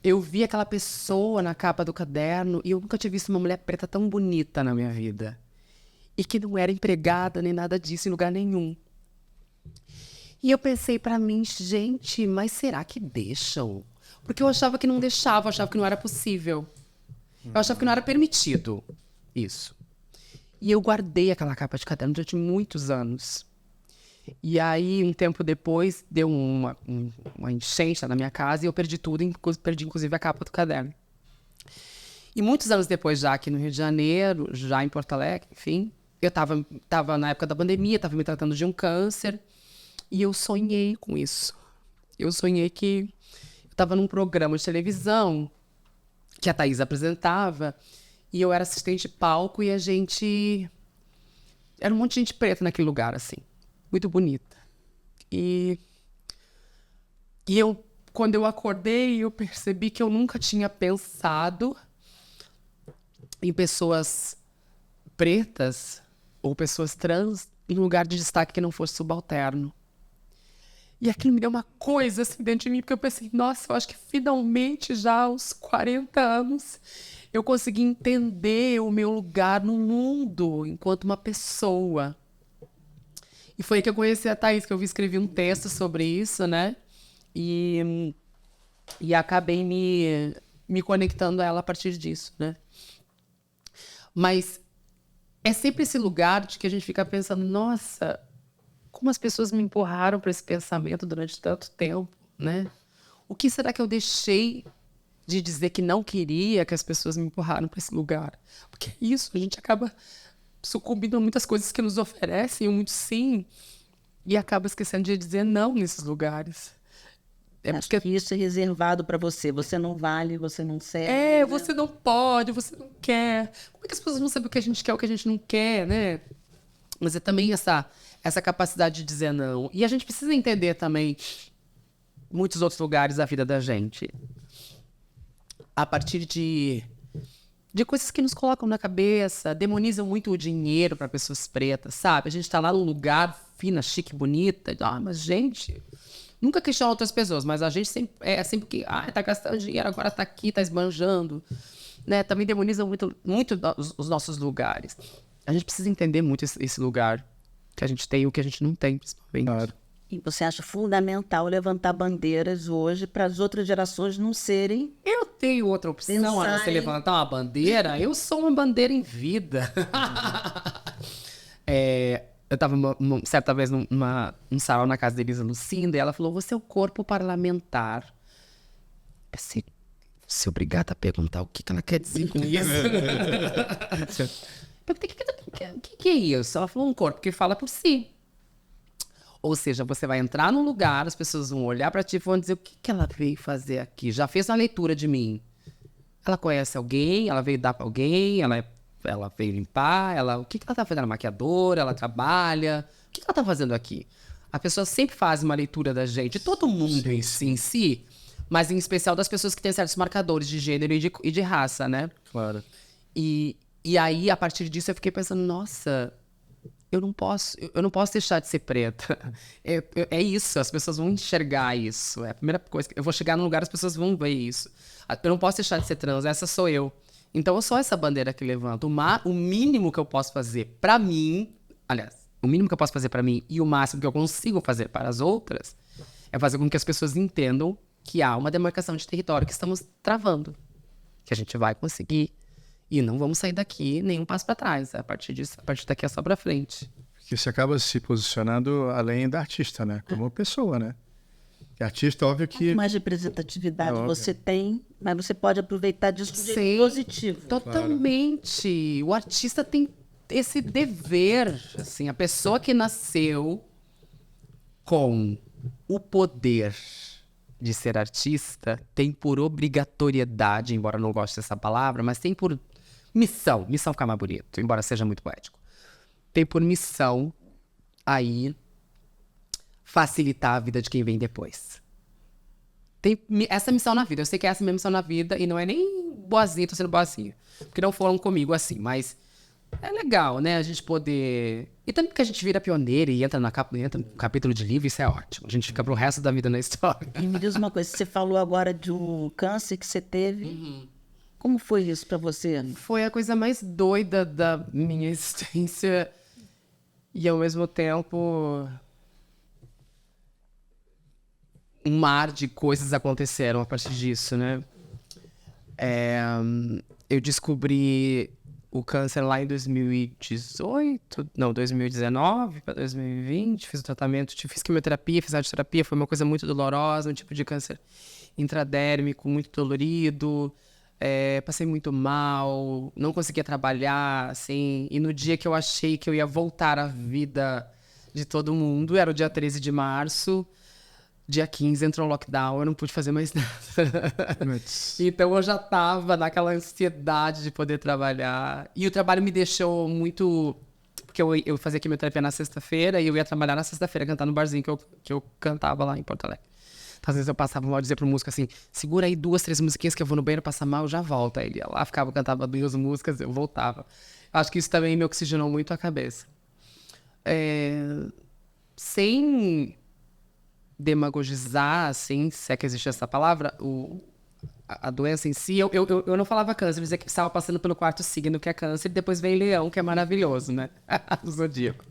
eu vi aquela pessoa na capa do caderno, e eu nunca tinha visto uma mulher preta tão bonita na minha vida. E que não era empregada nem nada disso em lugar nenhum. E eu pensei pra mim, gente, mas será que deixam? Porque eu achava que não deixava, eu achava que não era possível. Eu achava que não era permitido isso. E eu guardei aquela capa de caderno durante muitos anos. E aí, um tempo depois, deu uma enchente na minha casa e eu perdi tudo, perdi inclusive a capa do caderno. E muitos anos depois, já aqui no Rio de Janeiro, já em Porto Alegre, enfim, eu tava na época da pandemia, estava me tratando de um câncer, e eu sonhei com isso. Eu sonhei que eu estava num programa de televisão que a Thaís apresentava, e eu era assistente de palco, e era um monte de gente preta naquele lugar, assim, muito bonita. E quando eu acordei, eu percebi que eu nunca tinha pensado em pessoas pretas ou pessoas trans em lugar de destaque que não fosse subalterno. E aquilo me deu uma coisa assim dentro de mim, porque eu pensei, nossa, eu acho que finalmente já aos 40 anos eu consegui entender o meu lugar no mundo enquanto uma pessoa. E foi aí que eu conheci a Thaís, que eu escrevi um texto sobre isso, né? E acabei me conectando a ela a partir disso, né? Mas é sempre esse lugar de que a gente fica pensando, nossa, como as pessoas me empurraram para esse pensamento durante tanto tempo, né? O que será que eu deixei de dizer que não queria que as pessoas me empurraram para esse lugar? Porque é isso, a gente acaba sucumbindo a muitas coisas que nos oferecem, muito sim, e acaba esquecendo de dizer não nesses lugares. Acho que isso é reservado para você. Você não vale, você não serve. Você não pode, você não quer. Como é que as pessoas vão saber o que a gente quer, o que a gente não quer, né? Mas é também essa capacidade de dizer não. E a gente precisa entender também muitos outros lugares da vida da gente. A partir de coisas que nos colocam na cabeça, demonizam muito o dinheiro para pessoas pretas, sabe? A gente tá lá num lugar fina, chique, bonita. Mas gente, nunca questiona outras pessoas, mas a gente sempre que, tá gastando dinheiro, agora tá aqui, tá esbanjando, né? Também demonizam muito os nossos lugares. A gente precisa entender muito esse lugar que a gente tem e o que a gente não tem, principalmente. Claro. E você acha fundamental levantar bandeiras hoje para as outras gerações não serem... Eu tenho outra opção a não ser levantar uma bandeira. Eu sou uma bandeira em vida. Eu estava certa vez num salão na casa da Elisa Lucinda e ela falou, você é o corpo parlamentar. Se obrigada a perguntar o que ela quer dizer com isso. O que é isso? Ela falou, um corpo que fala por si. Ou seja, você vai entrar num lugar, as pessoas vão olhar pra ti e vão dizer o que ela veio fazer aqui. Já fez uma leitura de mim. Ela conhece alguém, ela veio dar pra alguém, ela veio limpar, o que ela tá fazendo? Ela é maquiadora, ela trabalha. O que ela tá fazendo aqui? A pessoa sempre faz uma leitura da gente, todo mundo em si, mas em especial das pessoas que têm certos marcadores de gênero e de raça, né? Claro. E aí, a partir disso, eu fiquei pensando, nossa... Eu não posso deixar de ser preta. É isso, as pessoas vão enxergar isso. É a primeira coisa. Eu vou chegar num lugar, as pessoas vão ver isso. Eu não posso deixar de ser trans, essa sou eu. Então eu sou essa bandeira que levanto. O mínimo que eu posso fazer pra mim, aliás, o mínimo que eu posso fazer pra mim e o máximo que eu consigo fazer para as outras, é fazer com que as pessoas entendam que há uma demarcação de território que estamos travando. Que a gente vai conseguir. E não vamos sair daqui nenhum passo para trás. A partir daqui é só para frente. Porque você acaba se posicionando além da artista, né? Como pessoa, né? Que artista, óbvio que... Quanto mais representatividade você tem, mas você pode aproveitar disso de jeito positivo. Totalmente. O artista tem esse dever. Assim, a pessoa que nasceu com o poder de ser artista tem por obrigatoriedade, embora eu não goste dessa palavra, mas tem por missão ficar mais bonito, embora seja muito poético, tem por missão aí facilitar a vida de quem vem depois. Tem essa missão na vida, eu sei que é essa minha missão na vida e não é nem boazinha, tô sendo boazinha, porque não foram comigo assim, mas é legal, né, a gente poder... E também que a gente vira pioneira e entra no capítulo de livro, isso é ótimo. A gente fica pro resto da vida na história. E me diz uma coisa, você falou agora do câncer que você teve. Como foi isso pra você? Foi a coisa mais doida da minha existência. E ao mesmo tempo... um mar de coisas aconteceram a partir disso, né? Eu descobri... o câncer lá em 2019 para 2020, fiz o tratamento, fiz quimioterapia, fiz radioterapia, foi uma coisa muito dolorosa, um tipo de câncer intradérmico, muito dolorido, passei muito mal, não conseguia trabalhar, assim, e no dia que eu achei que eu ia voltar à vida de todo mundo, era o dia 13 de março, dia 15 entrou o lockdown, eu não pude fazer mais nada. Então eu já tava naquela ansiedade de poder trabalhar. E o trabalho me deixou muito... Porque eu fazia quimioterapia na sexta-feira e eu ia trabalhar na sexta-feira, cantar no barzinho que eu cantava lá em Porto Alegre. Então, às vezes eu passava mal, dizia pro músico assim, segura aí 2, 3 musiquinhas que eu vou no banheiro passar mal, eu já volto. Aí ele ia lá, cantava 2 músicas, eu voltava. Acho que isso também me oxigenou muito a cabeça. Sem... demagogizar, assim, se é que existe essa palavra, a doença em si, eu não falava câncer, eu dizia que estava passando pelo 4º signo, que é câncer, e depois vem leão, que é maravilhoso, né? O zodíaco.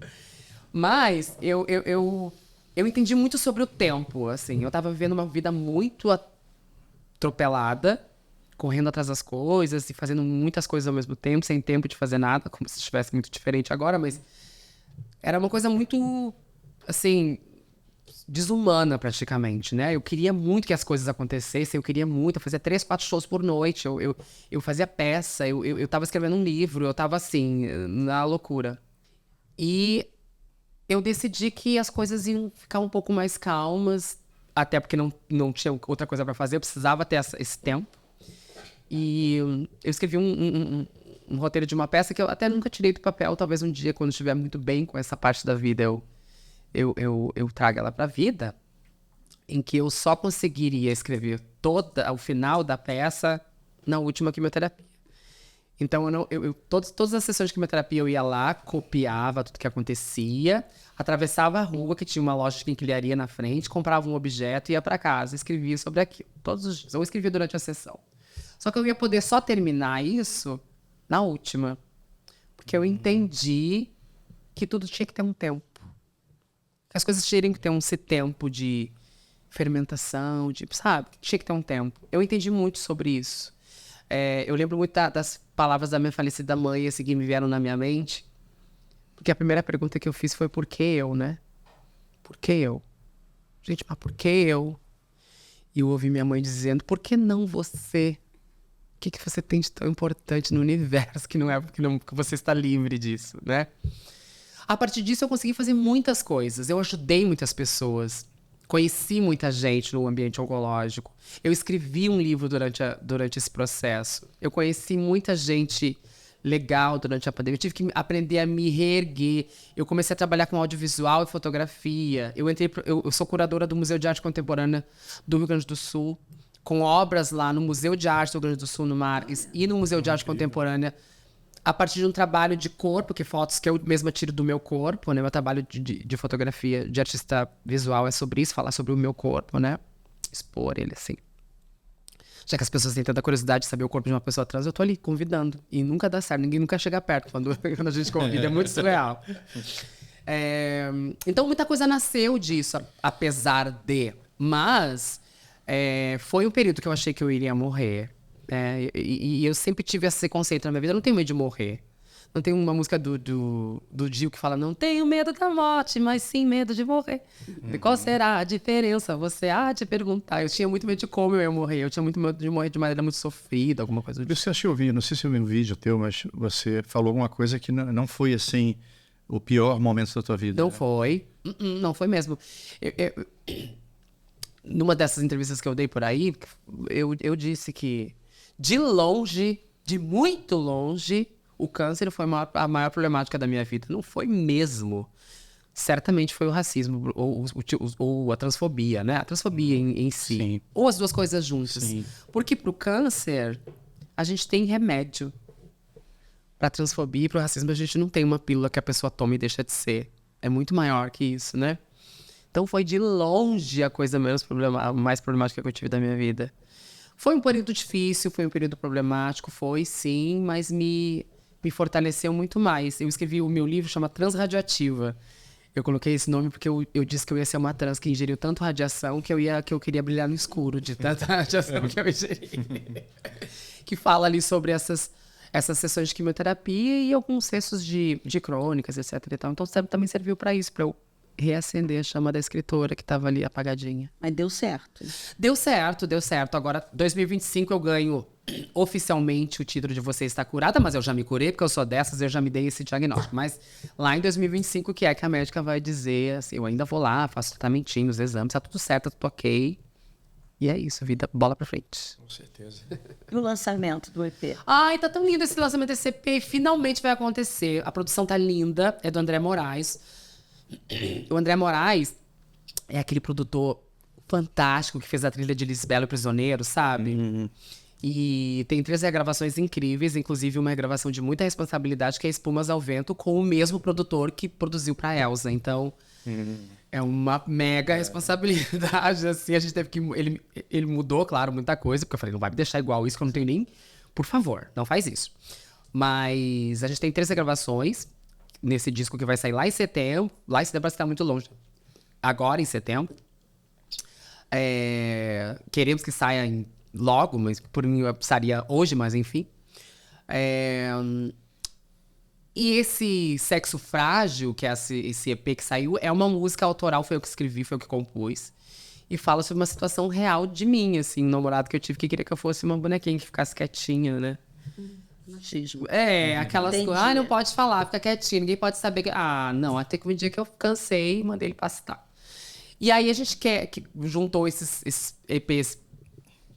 Mas eu entendi muito sobre o tempo, assim, eu estava vivendo uma vida muito atropelada, correndo atrás das coisas e fazendo muitas coisas ao mesmo tempo, sem tempo de fazer nada, como se estivesse muito diferente agora, mas era uma coisa muito, assim... desumana praticamente, né? Eu queria muito que as coisas acontecessem, eu fazia 3, 4 shows por noite, eu fazia peça, eu tava escrevendo um livro, eu tava assim, na loucura. E eu decidi que as coisas iam ficar um pouco mais calmas, até porque não tinha outra coisa para fazer, eu precisava ter esse tempo. E eu escrevi um roteiro de uma peça que eu até nunca tirei do papel. Talvez um dia, quando estiver muito bem com essa parte da vida, eu traga ela pra vida, em que eu só conseguiria escrever o final da peça na última quimioterapia. Então, todas as sessões de quimioterapia eu ia lá, copiava tudo que acontecia, atravessava a rua, que tinha uma loja de quinquilharia na frente, comprava um objeto, ia para casa, escrevia sobre aquilo, todos os dias. Ou escrevia durante a sessão. Só que eu ia poder só terminar isso na última. Porque eu entendi que tudo tinha que ter um tempo. Que as coisas tinham que ter esse tempo de fermentação, sabe? Tinha que ter um tempo. Eu entendi muito sobre isso. Eu lembro muito das palavras da minha falecida mãe, assim, que me vieram na minha mente. Porque a primeira pergunta que eu fiz foi por que eu, né? Por que eu? Gente, mas por que eu? E eu ouvi minha mãe dizendo, por que não você? O que você tem de tão importante no universo que que você está livre disso, né? A partir disso, eu consegui fazer muitas coisas. Eu ajudei muitas pessoas. Conheci muita gente no ambiente oncológico. Eu escrevi um livro durante esse processo. Eu conheci muita gente legal durante a pandemia. Eu tive que aprender a me reerguer. Eu comecei a trabalhar com audiovisual e fotografia. Eu sou curadora do Museu de Arte Contemporânea do Rio Grande do Sul, com obras lá no Museu de Arte do Rio Grande do Sul, no Marques, e no Museu de Arte Contemporânea, a partir de um trabalho de corpo, que fotos que eu mesma tiro do meu corpo, né? Meu trabalho de fotografia, de artista visual é sobre isso, falar sobre o meu corpo, né? Expor ele, assim. Já que as pessoas têm tanta curiosidade de saber o corpo de uma pessoa trans, eu tô ali convidando. E nunca dá certo, ninguém nunca chega perto quando a gente convida, é muito surreal. Então, muita coisa nasceu disso, apesar de... Mas foi um período que eu achei que eu iria morrer. E eu sempre tive esse conceito na minha vida. Eu não tenho medo de morrer. Não tem uma música do Gil que fala: não tenho medo da morte, mas sim medo de morrer. E qual será a diferença? Você há de perguntar. Eu tinha muito medo de como eu ia morrer. Eu tinha muito medo de morrer de maneira muito sofrida, alguma coisa do tipo. Você achou, não sei se eu vi um vídeo teu, mas você falou alguma coisa que não foi assim o pior momento da tua vida. Não, né? foi. Não foi mesmo. Numa dessas entrevistas que eu dei por aí, eu disse que, de longe, de muito longe, o câncer foi a maior problemática da minha vida. Não foi mesmo. Certamente foi o racismo ou a transfobia, né? A transfobia em si. Sim. Ou as duas coisas juntas. Sim. Porque pro câncer, a gente tem remédio. Pra transfobia e pro racismo, a gente não tem uma pílula que a pessoa toma e deixa de ser. É muito maior que isso, né? Então foi de longe a coisa mais problemática que eu tive da minha vida. Foi um período difícil, foi um período problemático, foi sim, mas me fortaleceu muito mais. Eu escrevi o meu livro, chama Transradioativa. Eu coloquei esse nome porque eu disse que eu ia ser uma trans que ingeriu tanto radiação que eu queria brilhar no escuro de tanta radiação que eu ingeri. Que fala ali sobre essas sessões de quimioterapia e alguns cestos de crônicas, etc. E tal. Então também serviu para isso, para eu reacender a chama da escritora que estava ali apagadinha. Mas deu certo. Deu certo. Agora, 2025, eu ganho oficialmente o título de Você Está Curada, mas eu já me curei, porque eu sou dessas, eu já me dei esse diagnóstico. Mas lá em 2025, que é que a médica vai dizer, assim, eu ainda vou lá, faço tratamentinhos, exames, tá tudo certo, tá tudo ok. E é isso, vida, bola pra frente. Com certeza. E o lançamento do EP? Ai, tá tão lindo esse lançamento desse EP, finalmente vai acontecer. A produção tá linda, é do André Moraes. O André Moraes é aquele produtor fantástico que fez a trilha de Lisbela e Prisioneiro, sabe? E tem 3 regravações incríveis, inclusive uma regravação de muita responsabilidade, que é Espumas ao Vento, com o mesmo produtor que produziu pra Elsa. Então, é uma mega responsabilidade, assim, a gente teve que... Ele mudou, claro, muita coisa, porque eu falei, não vai me deixar igual isso, que eu não tenho nem... Por favor, não faz isso. Mas a gente tem 3 regravações nesse disco que vai sair lá em setembro. Lá em setembro vai estar muito longe. Agora, em setembro. Queremos que saia logo, mas por mim eu precisaria hoje, mas enfim. E esse Sexo Frágil, que é esse EP que saiu, é uma música autoral, foi eu que escrevi, foi eu que compus. E fala sobre uma situação real de mim, assim, um namorado que eu tive que queria que eu fosse uma bonequinha que ficasse quietinha, né? Machismo. Aquelas Entendi. coisas. Não pode falar, fica quietinho, ninguém pode saber. Não, até que um dia que eu cansei e mandei ele pastar. E aí a gente juntou esses EPs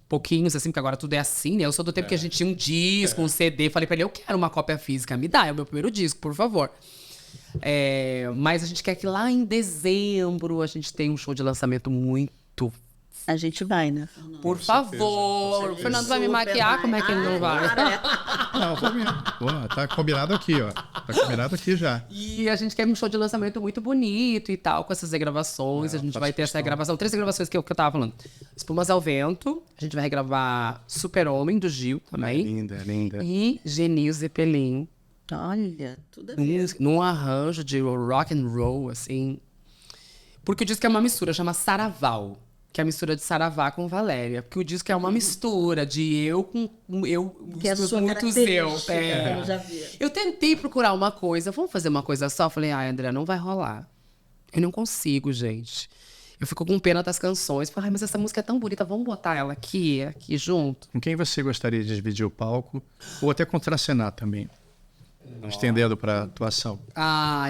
pouquinhos, assim, porque agora tudo é assim, né? Eu sou do tempo que a gente tinha um disco, um CD. Falei pra ele, eu quero uma cópia física, me dá, é o meu primeiro disco, por favor. Mas a gente quer que lá em dezembro a gente tenha um show de lançamento muito. A gente vai, né? Por favor. O Fernando vai me maquiar, como é que ele não vai? Não, pô, tá combinado aqui, ó. Tá combinado aqui já. E a gente quer um show de lançamento muito bonito e tal, com essas regravações. A gente vai ter essa regravação, 3 regravações que eu tava falando. Espumas ao Vento, a gente vai regravar Super-Homem, do Gil, também. Linda. E Genil Zeppelin. Olha, tudo a ver. Num arranjo de rock and roll, assim. Porque o disco é uma mistura, chama Saraval. Que é a mistura de Saravá com Valéria. Porque o disco é uma mistura de eu com eu, Que é a sua muitos eu. característica, eu já vi. Eu tentei procurar uma coisa, vamos fazer uma coisa só? Falei, André, não vai rolar. Eu não consigo, gente. Eu fico com pena das canções. Falei, mas essa música é tão bonita, vamos botar ela aqui junto. Com quem você gostaria de dividir o palco? Ou até contracenar também? Estendendo pra atuação.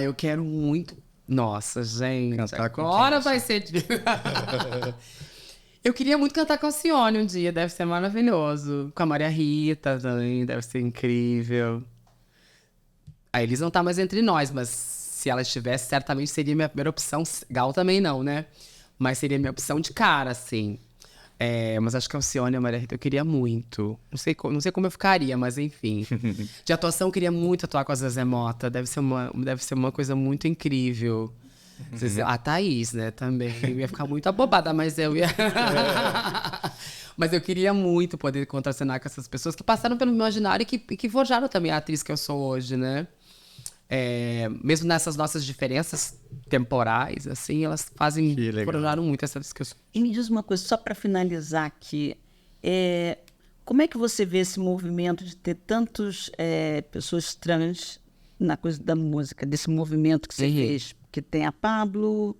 Eu quero muito. Nossa, gente, Cantar com agora quem, vai ser... Eu queria muito cantar com a Alcione um dia, deve ser maravilhoso. Com a Maria Rita também, deve ser incrível. A Elis não tá mais entre nós, mas se ela estivesse, certamente seria minha primeira opção. Gal também não, né? Mas seria minha opção de cara, assim. Mas acho que a Alcione e a Maria Rita eu queria muito. Não sei como eu ficaria, mas enfim. De atuação, eu queria muito atuar com a Zezé Mota. Deve ser uma coisa muito incrível. A Thaís, né, também. Eu ia ficar muito abobada, mas eu ia... Mas eu queria muito poder contracenar com essas pessoas que passaram pelo meu imaginário e que forjaram também a atriz que eu sou hoje, né? Mesmo nessas nossas diferenças temporais, assim, elas forjaram muito essa discussão. E me diz uma coisa, só para finalizar aqui, como é que você vê esse movimento de ter tantas pessoas trans na coisa da música, desse movimento que você fez? Porque tem a Pablo...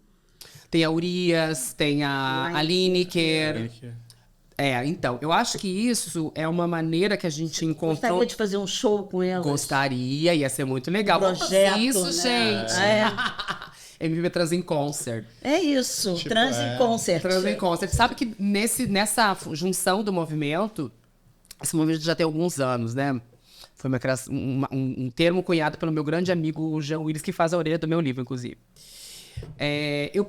Tem a Urias, tem a Lineker. Então, eu acho que isso é uma maneira que a gente encontrou... Gostaria de fazer um show com elas? Gostaria, ia ser muito legal. Projeto, isso, né? gente. MPB Trans em Concert. É isso, Trans em Concert. Trans em Concert. Sabe que nessa junção do movimento, esse movimento já tem alguns anos, né? Foi um termo cunhado pelo meu grande amigo Jean Willis, que faz a orelha do meu livro, inclusive. Eu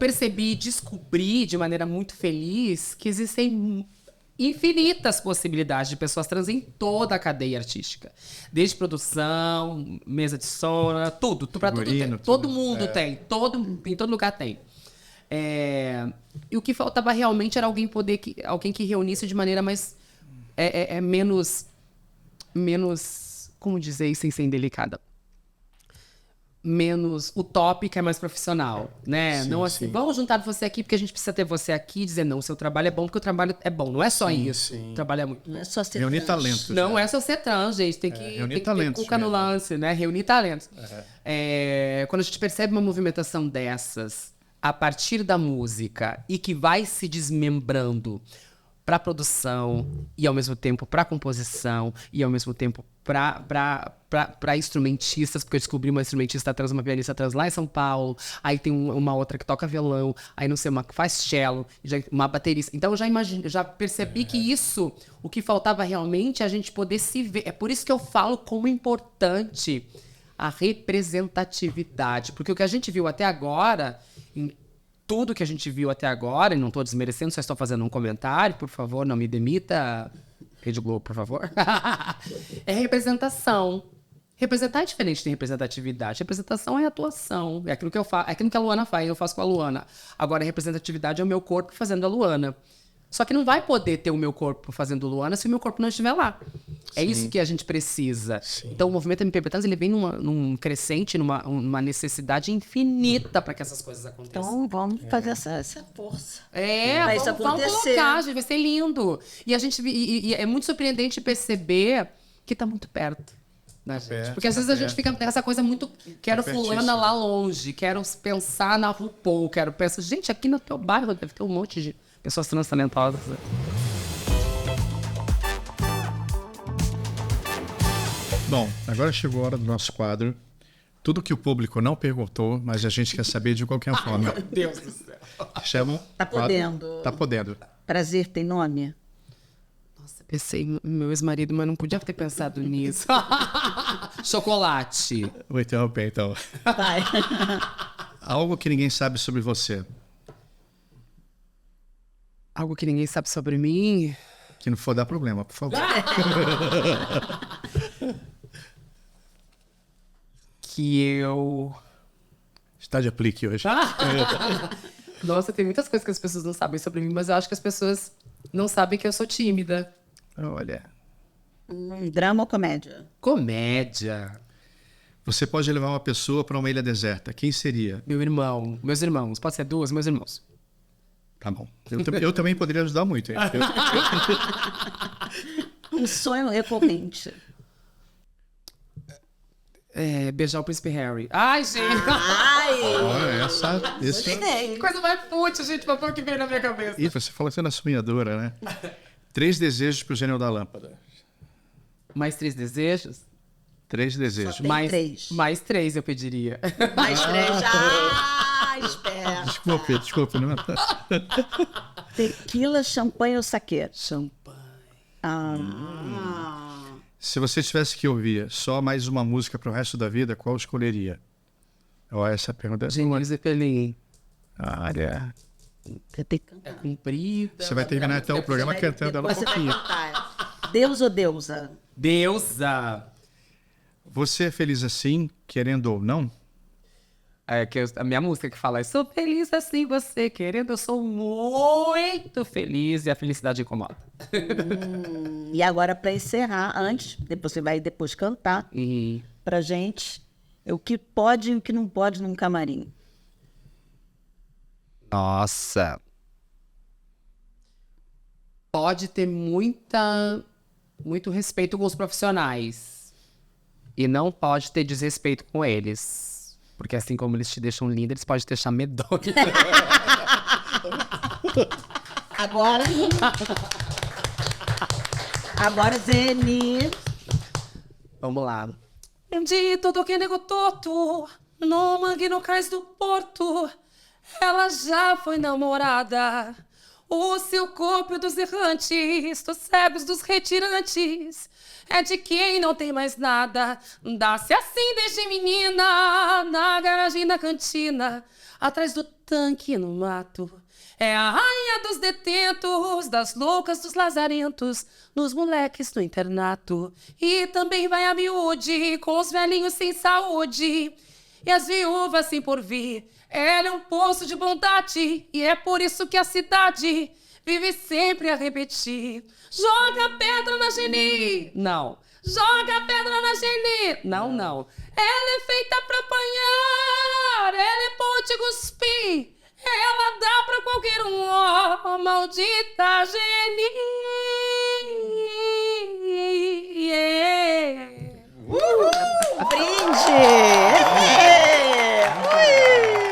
descobri de maneira muito feliz que existem infinitas possibilidades de pessoas trans em toda a cadeia artística. Desde produção, mesa de som, tudo. Pra tudo tem. Todo mundo tem. Em todo lugar tem. E o que faltava realmente era alguém que reunisse de maneira mais... menos... Como dizer isso sem ser indelicada? Menos utópica e mais profissional, né? Não assim, vamos juntar você aqui porque a gente precisa ter você aqui e dizer, não, o seu trabalho é bom porque o trabalho é bom. Não é só isso. O trabalho é muito. Não é só ser reunir talentos. Não é só ser trans, gente. Tem que reunir ter cuca no lance, né? Reunir talentos. Quando a gente percebe uma movimentação dessas a partir da música e que vai se desmembrando para produção e ao mesmo tempo para composição e ao mesmo tempo para instrumentistas, porque eu descobri uma instrumentista trans, uma pianista trans lá em São Paulo, aí tem uma outra que toca violão, aí não sei, uma que faz cello, uma baterista. Então eu já percebi que isso, o que faltava realmente é a gente poder se ver. É por isso que eu falo como importante a representatividade, porque o que a gente viu até agora, tudo que a gente viu até agora, e não estou desmerecendo, só estou fazendo um comentário, por favor, não me demita, Rede Globo, por favor. É representação. Representar é diferente de representatividade. Representação é atuação. É aquilo que eu faço, é aquilo que a Luana faz, eu faço com a Luana. Agora, a representatividade é o meu corpo fazendo a Luana. Só que não vai poder ter o meu corpo fazendo Luana se o meu corpo não estiver lá. É isso que a gente precisa. Então, o movimento MPB Trans, ele vem num crescente, numa necessidade infinita para que essas coisas aconteçam. Então, vamos fazer essa força. Vamos colocar, gente, vai ser lindo. E é muito surpreendente perceber que está muito perto. Né, gente? Porque às vezes a gente fica nessa coisa muito... Quero fulana lá longe, quero pensar na RuPaul, quero pensar... Gente, aqui no teu bairro deve ter um monte de pessoas trans talentosas. Bom, agora chegou a hora do nosso quadro. Tudo que o público não perguntou, mas a gente quer saber de qualquer forma. Meu Deus do céu. Chama. Tá podendo. Tá podendo. Prazer tem nome? Nossa, pensei no meu ex-marido, mas não podia ter pensado nisso. Chocolate. Vou interromper, então. Vai. Algo que ninguém sabe sobre você. Algo que ninguém sabe sobre mim. Que não for dar problema, por favor. Que eu... Está de aplique hoje. Nossa, tem muitas coisas que as pessoas não sabem sobre mim, mas eu acho que as pessoas não sabem que eu sou tímida. Olha. Drama ou comédia? Comédia. Você pode levar uma pessoa para uma ilha deserta. Quem seria? Meu irmão. Meus irmãos. Pode ser duas? Meus irmãos. Tá bom. Eu também poderia ajudar muito, hein? Um sonho recorrente. Beijar o príncipe Harry. Ai, gente. Olha, esse... Que coisa mais fútil, gente. Foi o que veio na minha cabeça. Ih, você falou sendo sonhadora, né? 3 desejos pro gênio da lâmpada. Mais 3 desejos? 3 desejos. Tem 3. Mais 3, eu pediria. Mais 3. Espera. Desculpe. Não. Tequila, champanhe ou saquê? Champanhe. Se você tivesse que ouvir só mais uma música pro resto da vida, qual escolheria? Olha, essa pergunta é... Genio Zeppelin. Olha. Você tem que cantar. É comprida. Você vai terminar então o programa cantando ela um Você vai pouquinho. cantar. Deus ou deusa? Deusa. Você é feliz assim, querendo ou não? A minha música que fala, sou feliz assim, você querendo, eu sou muito feliz e a felicidade incomoda. E agora, para encerrar, depois você vai depois cantar E pra gente o que pode e o que não pode num camarim. nossa. Pode ter muito respeito com os profissionais. E não pode ter desrespeito com eles. Porque assim como eles te deixam linda, eles podem te deixar medonha. Agora, Zeni. Vamos lá. Bendito do que nego torto, no mangue no cais do porto, ela já foi namorada. O seu corpo dos errantes, dos cegos, dos retirantes, é de quem não tem mais nada. Dá-se assim desde menina, na garagem da cantina, atrás do tanque no mato. É a rainha dos detentos, das loucas, dos lazarentos, nos moleques do internato. E também vai a miúde, com os velhinhos sem saúde, e as viúvas sem porvir. Ela é um poço de bondade, e é por isso que a cidade vive sempre a repetir. Joga pedra na Geni! Não. Joga pedra na Geni! Não, não. Ela é feita pra apanhar, ela é boa de cuspir, ela dá pra qualquer um, ó, maldita Geni! Yeah. Brinde!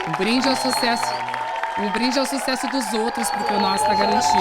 Um brinde ao sucesso. Um brinde ao sucesso dos outros, porque o nosso tá garantido.